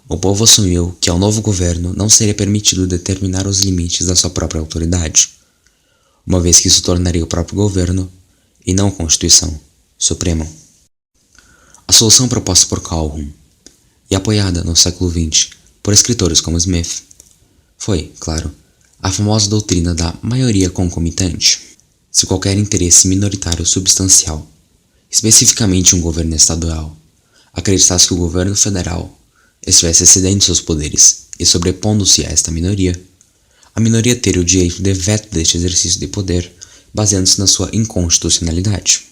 O povo assumiu que ao novo governo não seria permitido determinar os limites da sua própria autoridade, uma vez que isso tornaria o próprio governo, e não a Constituição, supremo. A solução proposta por Calhoun, e apoiada no século XX por escritores como Smith, foi, claro, a famosa doutrina da maioria concomitante. Se qualquer interesse minoritário substancial, especificamente um governo estadual, acreditasse que o governo federal estivesse excedendo seus poderes e sobrepondo-se a esta minoria, a minoria teria o direito de veto deste exercício de poder, baseando-se na sua inconstitucionalidade.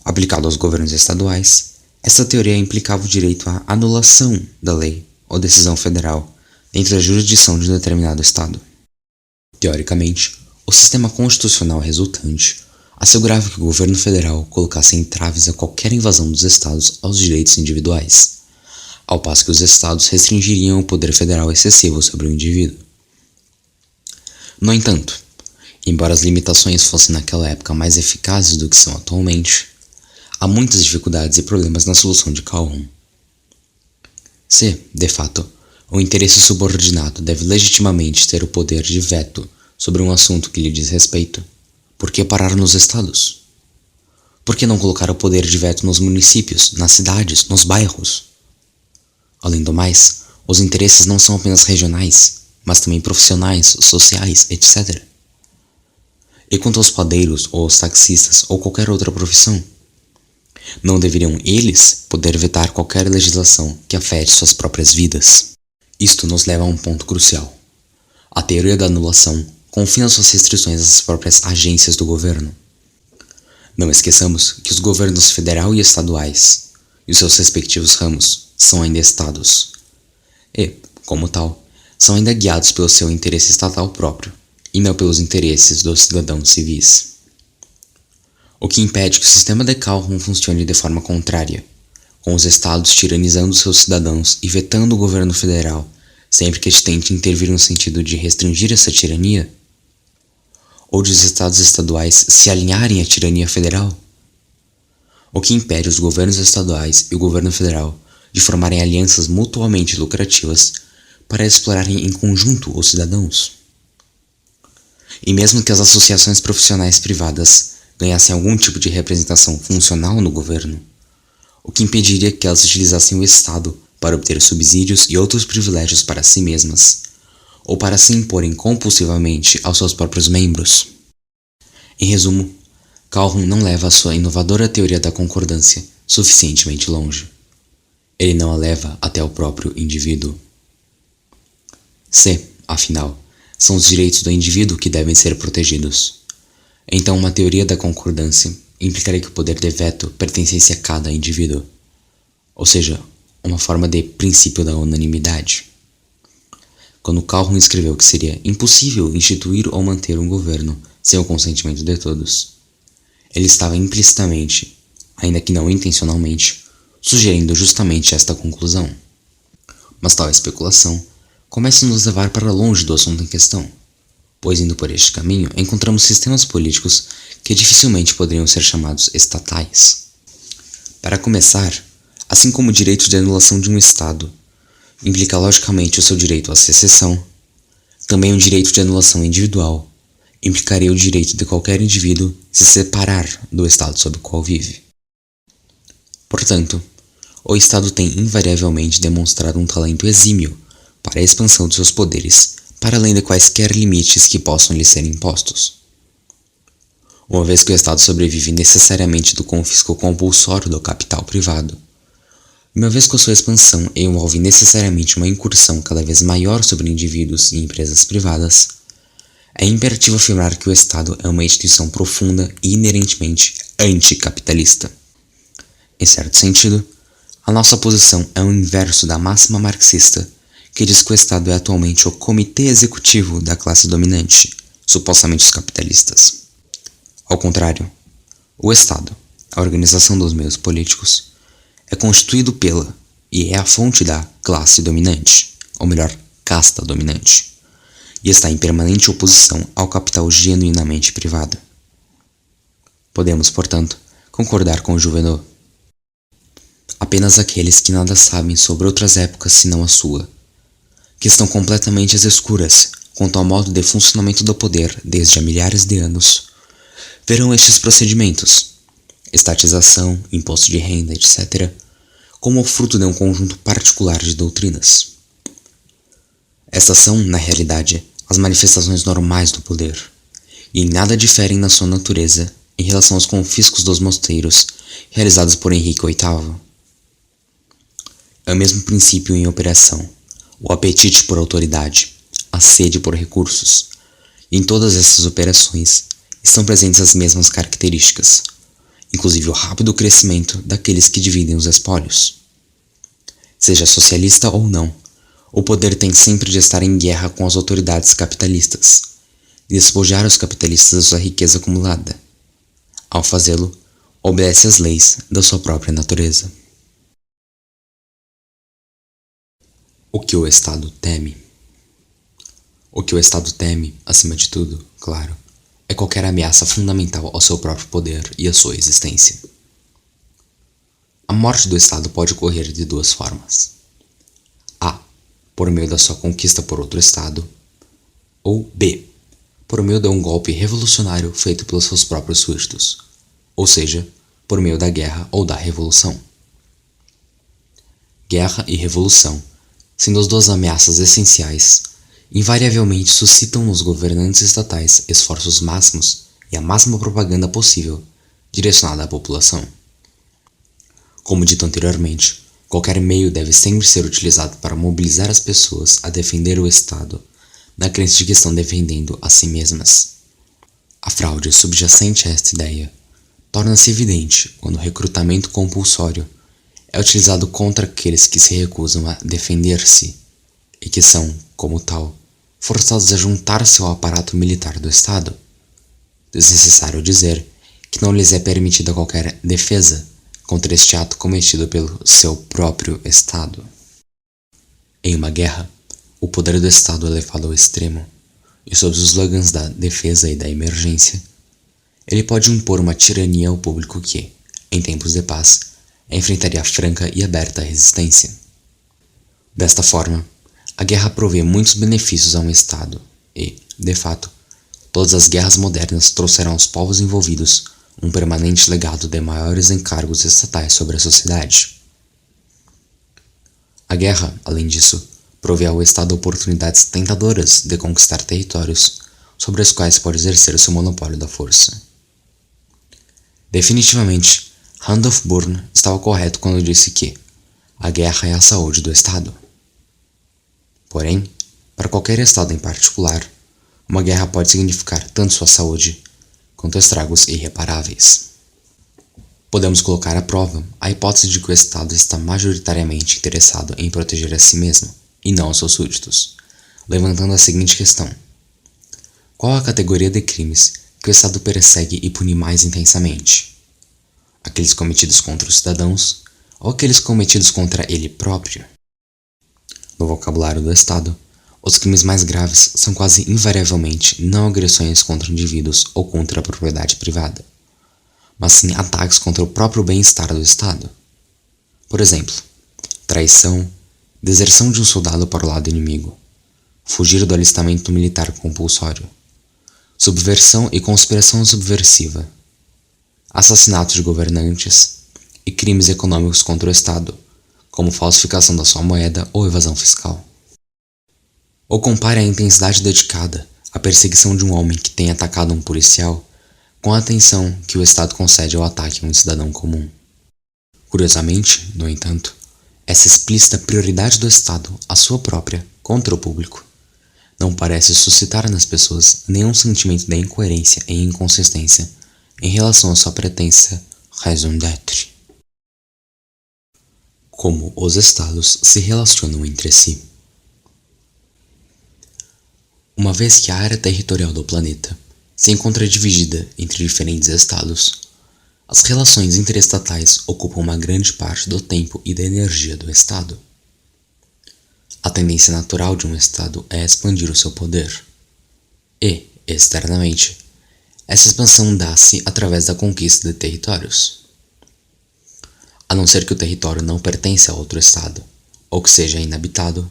Aplicado aos governos estaduais, esta teoria implicava o direito à anulação da lei ou decisão federal dentro da jurisdição de um determinado estado. Teoricamente, o sistema constitucional resultante assegurava que o governo federal colocasse entraves a qualquer invasão dos estados aos direitos individuais, ao passo que os estados restringiriam o poder federal excessivo sobre o indivíduo. No entanto, embora as limitações fossem naquela época mais eficazes do que são atualmente, há muitas dificuldades e problemas na solução de Calhoun. Se, de fato, o interesse subordinado deve legitimamente ter o poder de veto sobre um assunto que lhe diz respeito, por que parar nos estados? Por que não colocar o poder de veto nos municípios, nas cidades, nos bairros? Além do mais, os interesses não são apenas regionais, mas também profissionais, sociais, etc. E quanto aos padeiros ou aos taxistas ou qualquer outra profissão? Não deveriam eles poder vetar qualquer legislação que afete suas próprias vidas? Isto nos leva a um ponto crucial. A teoria da anulação confina suas restrições às próprias agências do governo. Não esqueçamos que os governos federal e estaduais, e os seus respectivos ramos, são ainda estados. E, como tal, são ainda guiados pelo seu interesse estatal próprio, e não pelos interesses dos cidadãos civis. o que impede que o sistema de Calhoun funcione de forma contrária, com os estados tiranizando seus cidadãos e vetando o governo federal sempre que este tente intervir no sentido de restringir essa tirania? Ou de os estados estaduais se alinharem à tirania federal? O que impede os governos estaduais e o governo federal de formarem alianças mutuamente lucrativas para explorarem em conjunto os cidadãos? E mesmo que as associações profissionais privadas ganhassem algum tipo de representação funcional no governo, o que impediria que elas utilizassem o Estado para obter subsídios e outros privilégios para si mesmas, ou para se imporem compulsivamente aos seus próprios membros? Em resumo, Calhoun não leva a sua inovadora teoria da concordância suficientemente longe. Ele não a leva até o próprio indivíduo. Afinal, são os direitos do indivíduo que devem ser protegidos. Então, uma teoria da concordância implicaria que o poder de veto pertencesse a cada indivíduo, ou seja, uma forma de princípio da unanimidade. Quando Calhoun escreveu que seria impossível instituir ou manter um governo sem o consentimento de todos, ele estava implicitamente, ainda que não intencionalmente, sugerindo justamente esta conclusão. Mas tal especulação começa a nos levar para longe do assunto em questão, pois indo por este caminho encontramos sistemas políticos que dificilmente poderiam ser chamados estatais. Para começar, assim como o direito de anulação de um Estado implica logicamente o seu direito à secessão, também o direito de anulação individual implicaria o direito de qualquer indivíduo se separar do Estado sob o qual vive. Portanto, o Estado tem invariavelmente demonstrado um talento exímio para a expansão de seus poderes, para além de quaisquer limites que possam lhe ser impostos. Uma vez que o Estado sobrevive necessariamente do confisco compulsório do capital privado, uma vez que a sua expansão envolve necessariamente uma incursão cada vez maior sobre indivíduos e empresas privadas, é imperativo afirmar que o Estado é uma instituição profunda e inerentemente anticapitalista. Em certo sentido, a nossa posição é o inverso da máxima marxista que diz que o Estado é atualmente o comitê executivo da classe dominante, supostamente os capitalistas. Ao contrário, o Estado, a organização dos meios políticos, é constituído pela e é a fonte da classe dominante, ou melhor, casta dominante, e está em permanente oposição ao capital genuinamente privado. Podemos, portanto, concordar com Juvenal. Apenas aqueles que nada sabem sobre outras épocas senão a sua, que estão completamente às escuras quanto ao modo de funcionamento do poder desde há milhares de anos, verão estes procedimentos, estatização, imposto de renda, etc., como fruto de um conjunto particular de doutrinas. Estas são, na realidade, as manifestações normais do poder, e em nada diferem na sua natureza em relação aos confiscos dos mosteiros realizados por Henrique VIII. É o mesmo princípio em operação, o apetite por autoridade, a sede por recursos, e em todas essas operações estão presentes as mesmas características, inclusive o rápido crescimento daqueles que dividem os espólios. Seja socialista ou não, o poder tem sempre de estar em guerra com as autoridades capitalistas e despojar os capitalistas da sua riqueza acumulada. Ao fazê-lo, obedece às leis da sua própria natureza. O que o Estado teme? O que o Estado teme, acima de tudo, claro, é qualquer ameaça fundamental ao seu próprio poder e à sua existência. A morte do Estado pode ocorrer de duas formas. A. Por meio da sua conquista por outro Estado. Ou B. Por meio de um golpe revolucionário feito pelos seus próprios súditos. Ou seja, por meio da guerra ou da revolução. Guerra e revolução, sendo as duas ameaças essenciais, invariavelmente suscitam nos governantes estatais esforços máximos e a máxima propaganda possível direcionada à população. Como dito anteriormente, qualquer meio deve sempre ser utilizado para mobilizar as pessoas a defender o Estado, na crença de que estão defendendo a si mesmas. A fraude subjacente a esta ideia torna-se evidente quando o recrutamento compulsório é utilizado contra aqueles que se recusam a defender-se e que são, como tal, forçados a juntar-se ao aparato militar do Estado. Desnecessário dizer que não lhes é permitida qualquer defesa contra este ato cometido pelo seu próprio Estado. Em uma guerra, o poder do Estado é levado ao extremo, e sob os slogans da defesa e da emergência, ele pode impor uma tirania ao público que, em tempos de paz, enfrentaria franca e aberta resistência. Desta forma, a guerra provê muitos benefícios a um Estado e, de fato, todas as guerras modernas trouxeram aos povos envolvidos um permanente legado de maiores encargos estatais sobre a sociedade. A guerra, além disso, provê ao Estado oportunidades tentadoras de conquistar territórios sobre os quais pode exercer o seu monopólio da força. Definitivamente, Randolph Bourne estava correto quando disse que a guerra é a saúde do Estado. Porém, para qualquer Estado em particular, uma guerra pode significar tanto sua saúde quanto estragos irreparáveis. Podemos colocar à prova a hipótese de que o Estado está majoritariamente interessado em proteger a si mesmo e não os seus súditos, levantando a seguinte questão: qual a categoria de crimes que o Estado persegue e pune mais intensamente? Aqueles cometidos contra os cidadãos ou aqueles cometidos contra ele próprio? No vocabulário do Estado, os crimes mais graves são quase invariavelmente não agressões contra indivíduos ou contra a propriedade privada, mas sim ataques contra o próprio bem-estar do Estado. Por exemplo, traição, deserção de um soldado para o lado inimigo, fugir do alistamento militar compulsório, subversão e conspiração subversiva, assassinatos de governantes e crimes econômicos contra o Estado, como falsificação da sua moeda ou evasão fiscal. Ou compare a intensidade dedicada à perseguição de um homem que tem atacado um policial com a atenção que o Estado concede ao ataque a um cidadão comum. Curiosamente, no entanto, essa explícita prioridade do Estado à sua própria contra o público não parece suscitar nas pessoas nenhum sentimento de incoerência e inconsistência em relação à sua pretensa raison d'être. Como os Estados se relacionam entre si. Uma vez que a área territorial do planeta se encontra dividida entre diferentes estados, as relações interestatais ocupam uma grande parte do tempo e da energia do Estado. A tendência natural de um Estado é expandir o seu poder. E, externamente, essa expansão dá-se através da conquista de territórios. A não ser que o território não pertença a outro Estado, ou que seja inabitado,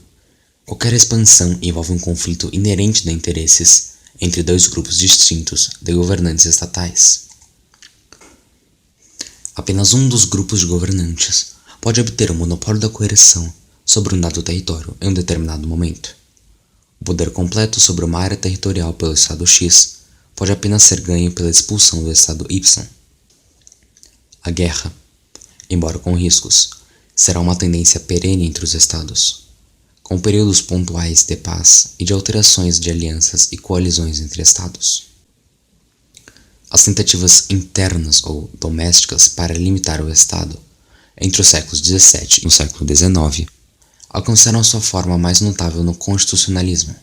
qualquer expansão envolve um conflito inerente de interesses entre dois grupos distintos de governantes estatais. Apenas um dos grupos de governantes pode obter o monopólio da coerção sobre um dado território em um determinado momento. O poder completo sobre uma área territorial pelo Estado X pode apenas ser ganho pela expulsão do Estado Y. A guerra, embora com riscos, será uma tendência perene entre os Estados, com períodos pontuais de paz e de alterações de alianças e coalizões entre Estados. As tentativas internas ou domésticas para limitar o Estado entre os séculos XVII e o século XIX alcançaram sua forma mais notável no constitucionalismo.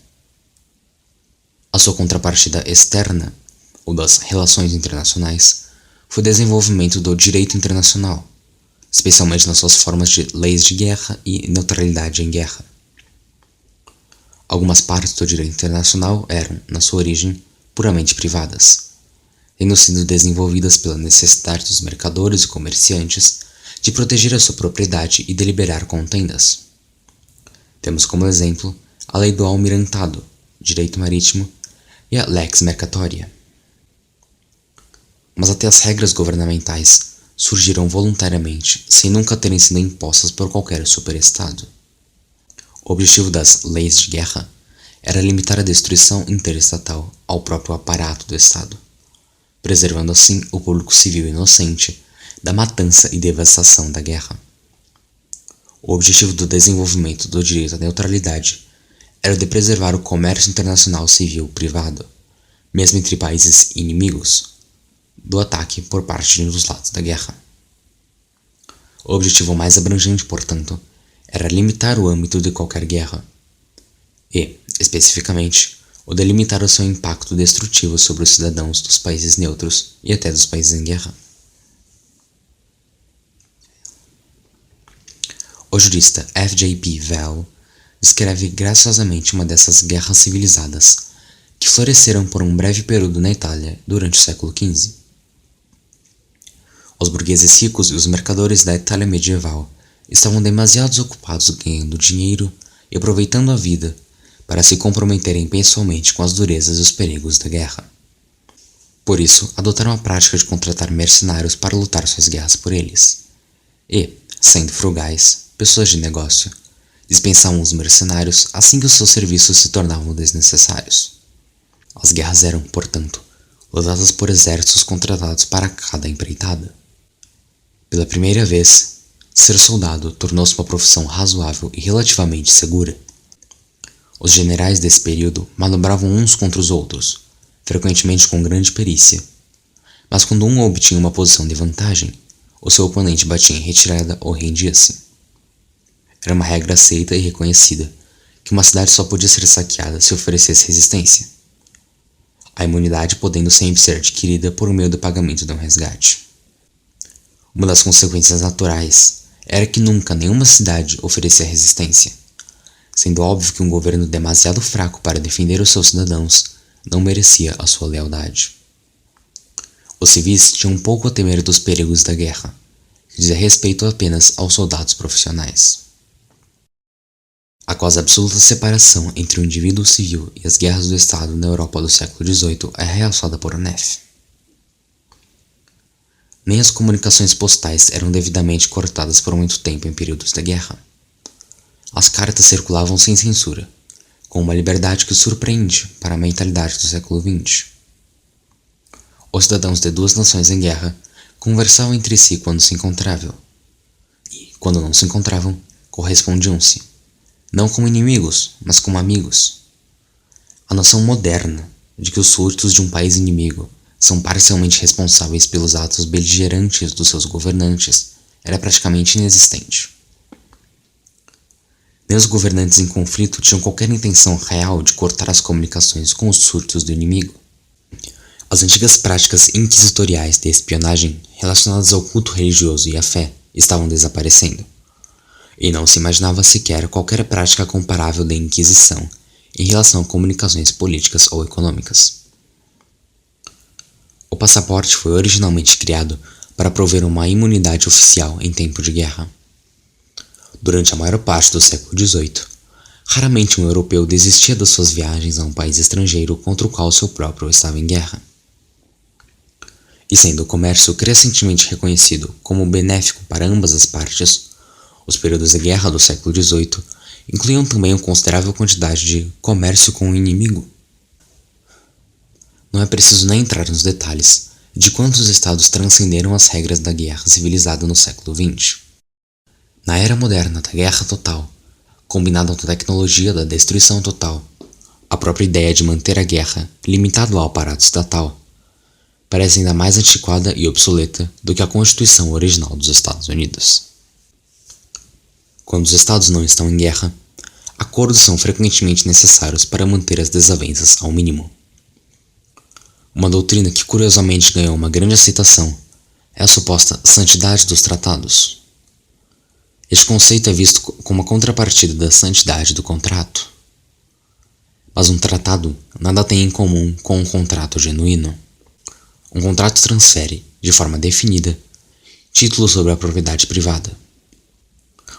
A sua contrapartida externa, ou das relações internacionais, foi o desenvolvimento do direito internacional, especialmente nas suas formas de leis de guerra e neutralidade em guerra. Algumas partes do direito internacional eram, na sua origem, puramente privadas, tendo sido desenvolvidas pela necessidade dos mercadores e comerciantes de proteger a sua propriedade e de liberar contendas. Temos como exemplo a Lei do Almirantado, Direito Marítimo, e a Lex Mercatoria. Mas até as regras governamentais surgiram voluntariamente, sem nunca terem sido impostas por qualquer superestado. O objetivo das leis de guerra era limitar a destruição interestatal ao próprio aparato do Estado, preservando assim o público civil inocente da matança e devastação da guerra. O objetivo do desenvolvimento do direito à neutralidade era o de preservar o comércio internacional civil privado, mesmo entre países inimigos, do ataque por parte de um dos lados da guerra. O objetivo mais abrangente, portanto, era limitar o âmbito de qualquer guerra e, especificamente, ou delimitar o seu impacto destrutivo sobre os cidadãos dos países neutros e até dos países em guerra. O jurista F.J.P. Vell descreve graciosamente uma dessas guerras civilizadas que floresceram por um breve período na Itália durante o século XV. Os burgueses ricos e os mercadores da Itália medieval estavam demasiado ocupados ganhando dinheiro e aproveitando a vida para se comprometerem pessoalmente com as durezas e os perigos da guerra. Por isso, adotaram a prática de contratar mercenários para lutar suas guerras por eles. E, sendo frugais, pessoas de negócio, dispensavam os mercenários assim que os seus serviços se tornavam desnecessários. As guerras eram, portanto, lutadas por exércitos contratados para cada empreitada. Pela primeira vez, ser soldado tornou-se uma profissão razoável e relativamente segura. Os generais desse período manobravam uns contra os outros, frequentemente com grande perícia. Mas quando um obtinha uma posição de vantagem, o seu oponente batia em retirada ou rendia-se. Era uma regra aceita e reconhecida, que uma cidade só podia ser saqueada se oferecesse resistência, a imunidade podendo sempre ser adquirida por meio do pagamento de um resgate. Uma das consequências naturais era que nunca nenhuma cidade oferecia resistência, sendo óbvio que um governo demasiado fraco para defender os seus cidadãos não merecia a sua lealdade. Os civis tinham pouco a temer dos perigos da guerra, que dizia respeito apenas aos soldados profissionais. A quase absoluta separação entre o indivíduo civil e as guerras do Estado na Europa do século XVIII é realçada por Neff. Nem as comunicações postais eram devidamente cortadas por muito tempo em períodos da guerra. As cartas circulavam sem censura, com uma liberdade que surpreende para a mentalidade do século XX. Os cidadãos de duas nações em guerra conversavam entre si quando se encontravam, e, quando não se encontravam, correspondiam-se, não como inimigos, mas como amigos. A noção moderna de que os súditos de um país inimigo são parcialmente responsáveis pelos atos beligerantes dos seus governantes era praticamente inexistente. Nem os governantes em conflito tinham qualquer intenção real de cortar as comunicações com os súditos do inimigo. As antigas práticas inquisitoriais de espionagem relacionadas ao culto religioso e à fé estavam desaparecendo, e não se imaginava sequer qualquer prática comparável de inquisição em relação a comunicações políticas ou econômicas. O passaporte foi originalmente criado para prover uma imunidade oficial em tempo de guerra. Durante a maior parte do século XVIII, raramente um europeu desistia das suas viagens a um país estrangeiro contra o qual seu próprio estava em guerra. E sendo o comércio crescentemente reconhecido como benéfico para ambas as partes, os períodos de guerra do século XVIII incluíam também uma considerável quantidade de comércio com o inimigo. Não é preciso nem entrar nos detalhes de quantos estados transcenderam as regras da guerra civilizada no século XX. Na era moderna da guerra total, combinada com a tecnologia da destruição total, a própria ideia de manter a guerra limitada ao aparato estatal parece ainda mais antiquada e obsoleta do que a Constituição original dos Estados Unidos. Quando os estados não estão em guerra, acordos são frequentemente necessários para manter as desavenças ao mínimo. Uma doutrina que curiosamente ganhou uma grande aceitação é a suposta santidade dos tratados. Este conceito é visto como a contrapartida da santidade do contrato. Mas um tratado nada tem em comum com um contrato genuíno. Um contrato transfere, de forma definida, títulos sobre a propriedade privada.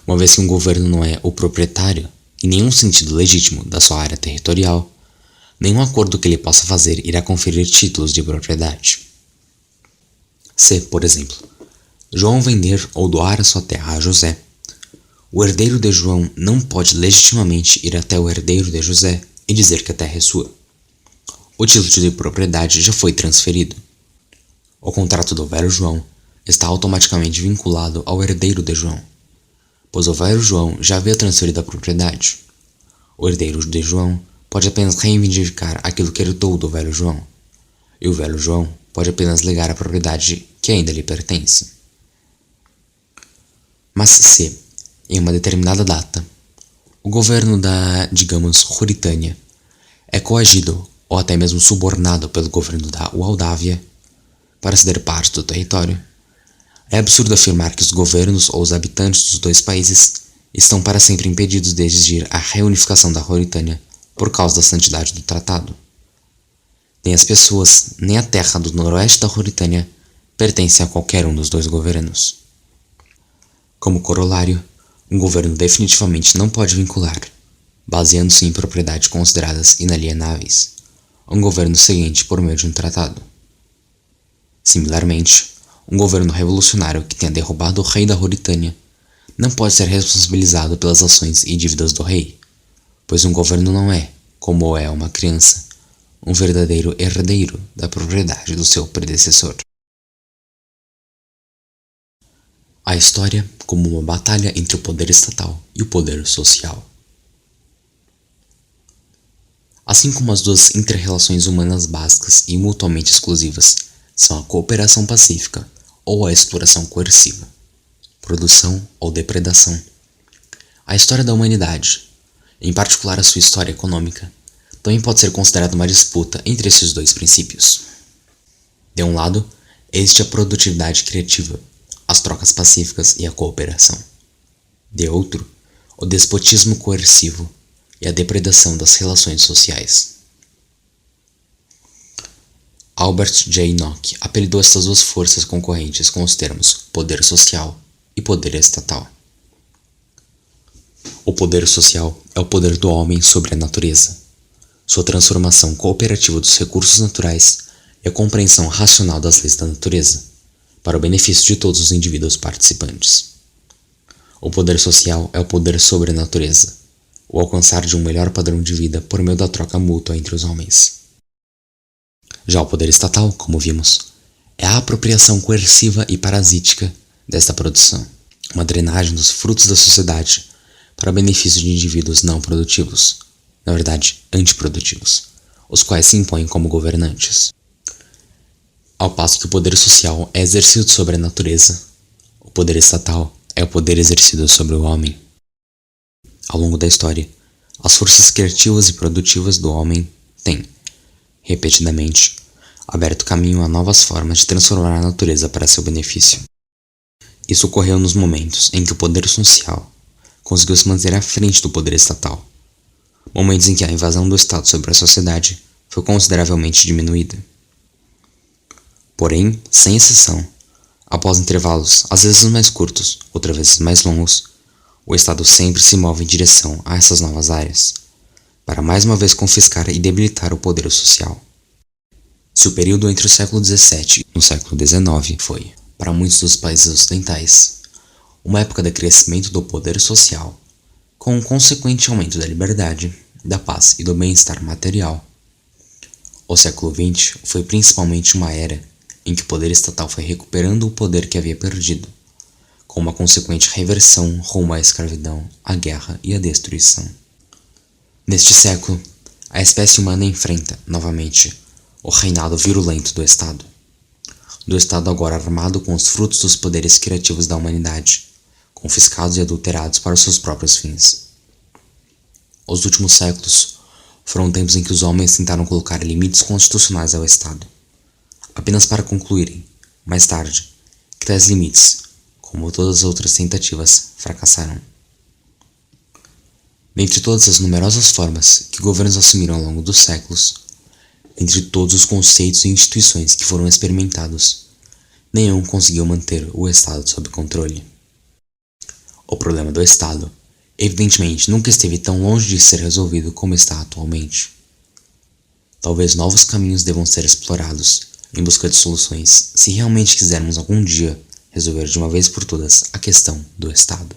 Uma vez que um governo não é o proprietário, em nenhum sentido legítimo, da sua área territorial, nenhum acordo que ele possa fazer irá conferir títulos de propriedade. Se, por exemplo, João vender ou doar a sua terra a José, o herdeiro de João não pode legitimamente ir até o herdeiro de José e dizer que a terra é sua. O título de propriedade já foi transferido. O contrato do velho João está automaticamente vinculado ao herdeiro de João, pois o velho João já havia transferido a propriedade. O herdeiro de João pode apenas reivindicar aquilo que herdou do velho João, e o velho João pode apenas legar a propriedade que ainda lhe pertence. Mas se, em uma determinada data, o governo da, digamos, Ruritânia é coagido ou até mesmo subornado pelo governo da Moldávia para ceder parte do território, é absurdo afirmar que os governos ou os habitantes dos dois países estão para sempre impedidos de exigir a reunificação da Mauritânia por causa da santidade do tratado. Nem as pessoas, nem a terra do noroeste da Mauritânia pertencem a qualquer um dos dois governos. Como corolário, um governo definitivamente não pode vincular, baseando-se em propriedades consideradas inalienáveis, um governo seguinte por meio de um tratado. Similarmente, um governo revolucionário que tenha derrubado o rei da Mauritânia não pode ser responsabilizado pelas ações e dívidas do rei, pois um governo não é, como é uma criança, um verdadeiro herdeiro da propriedade do seu predecessor. A história como uma batalha entre o poder estatal e o poder social. Assim como as duas inter-relações humanas básicas e mutuamente exclusivas são a cooperação pacífica ou a exploração coerciva, produção ou depredação, a história da humanidade, em particular a sua história econômica, também pode ser considerada uma disputa entre esses dois princípios. De um lado, existe a produtividade criativa, as trocas pacíficas e a cooperação. De outro, o despotismo coercivo e a depredação das relações sociais. Albert J. Nock apelidou essas duas forças concorrentes com os termos poder social e poder estatal. O poder social é o poder do homem sobre a natureza, sua transformação cooperativa dos recursos naturais e a compreensão racional das leis da natureza, para o benefício de todos os indivíduos participantes. O poder social é o poder sobre a natureza, o alcançar de um melhor padrão de vida por meio da troca mútua entre os homens. Já o poder estatal, como vimos, é a apropriação coerciva e parasítica desta produção, uma drenagem dos frutos da sociedade para o benefício de indivíduos não produtivos, na verdade, antiprodutivos, os quais se impõem como governantes. Ao passo que o poder social é exercido sobre a natureza, o poder estatal é o poder exercido sobre o homem. Ao longo da história, as forças criativas e produtivas do homem têm, repetidamente, aberto caminho a novas formas de transformar a natureza para seu benefício. Isso ocorreu nos momentos em que o poder social conseguiu se manter à frente do poder estatal, momentos em que a invasão do Estado sobre a sociedade foi consideravelmente diminuída. Porém, sem exceção, após intervalos às vezes mais curtos, outras vezes mais longos, o Estado sempre se move em direção a essas novas áreas, para mais uma vez confiscar e debilitar o poder social. Se o período entre o século XVII e o século XIX foi, para muitos dos países ocidentais, uma época de crescimento do poder social, com um consequente aumento da liberdade, da paz e do bem-estar material, o século XX foi principalmente uma era em que o poder estatal foi recuperando o poder que havia perdido, com uma consequente reversão rumo à escravidão, à guerra e à destruição. Neste século, a espécie humana enfrenta, novamente, o reinado virulento do Estado agora armado com os frutos dos poderes criativos da humanidade, confiscados e adulterados para os seus próprios fins. Os últimos séculos foram tempos em que os homens tentaram colocar limites constitucionais ao Estado, apenas para concluírem, mais tarde, que tais limites, como todas as outras tentativas, fracassaram. Dentre todas as numerosas formas que governos assumiram ao longo dos séculos, entre todos os conceitos e instituições que foram experimentados, nenhum conseguiu manter o Estado sob controle. O problema do Estado, evidentemente, nunca esteve tão longe de ser resolvido como está atualmente. Talvez novos caminhos devam ser explorados em busca de soluções se realmente quisermos algum dia resolver de uma vez por todas a questão do Estado.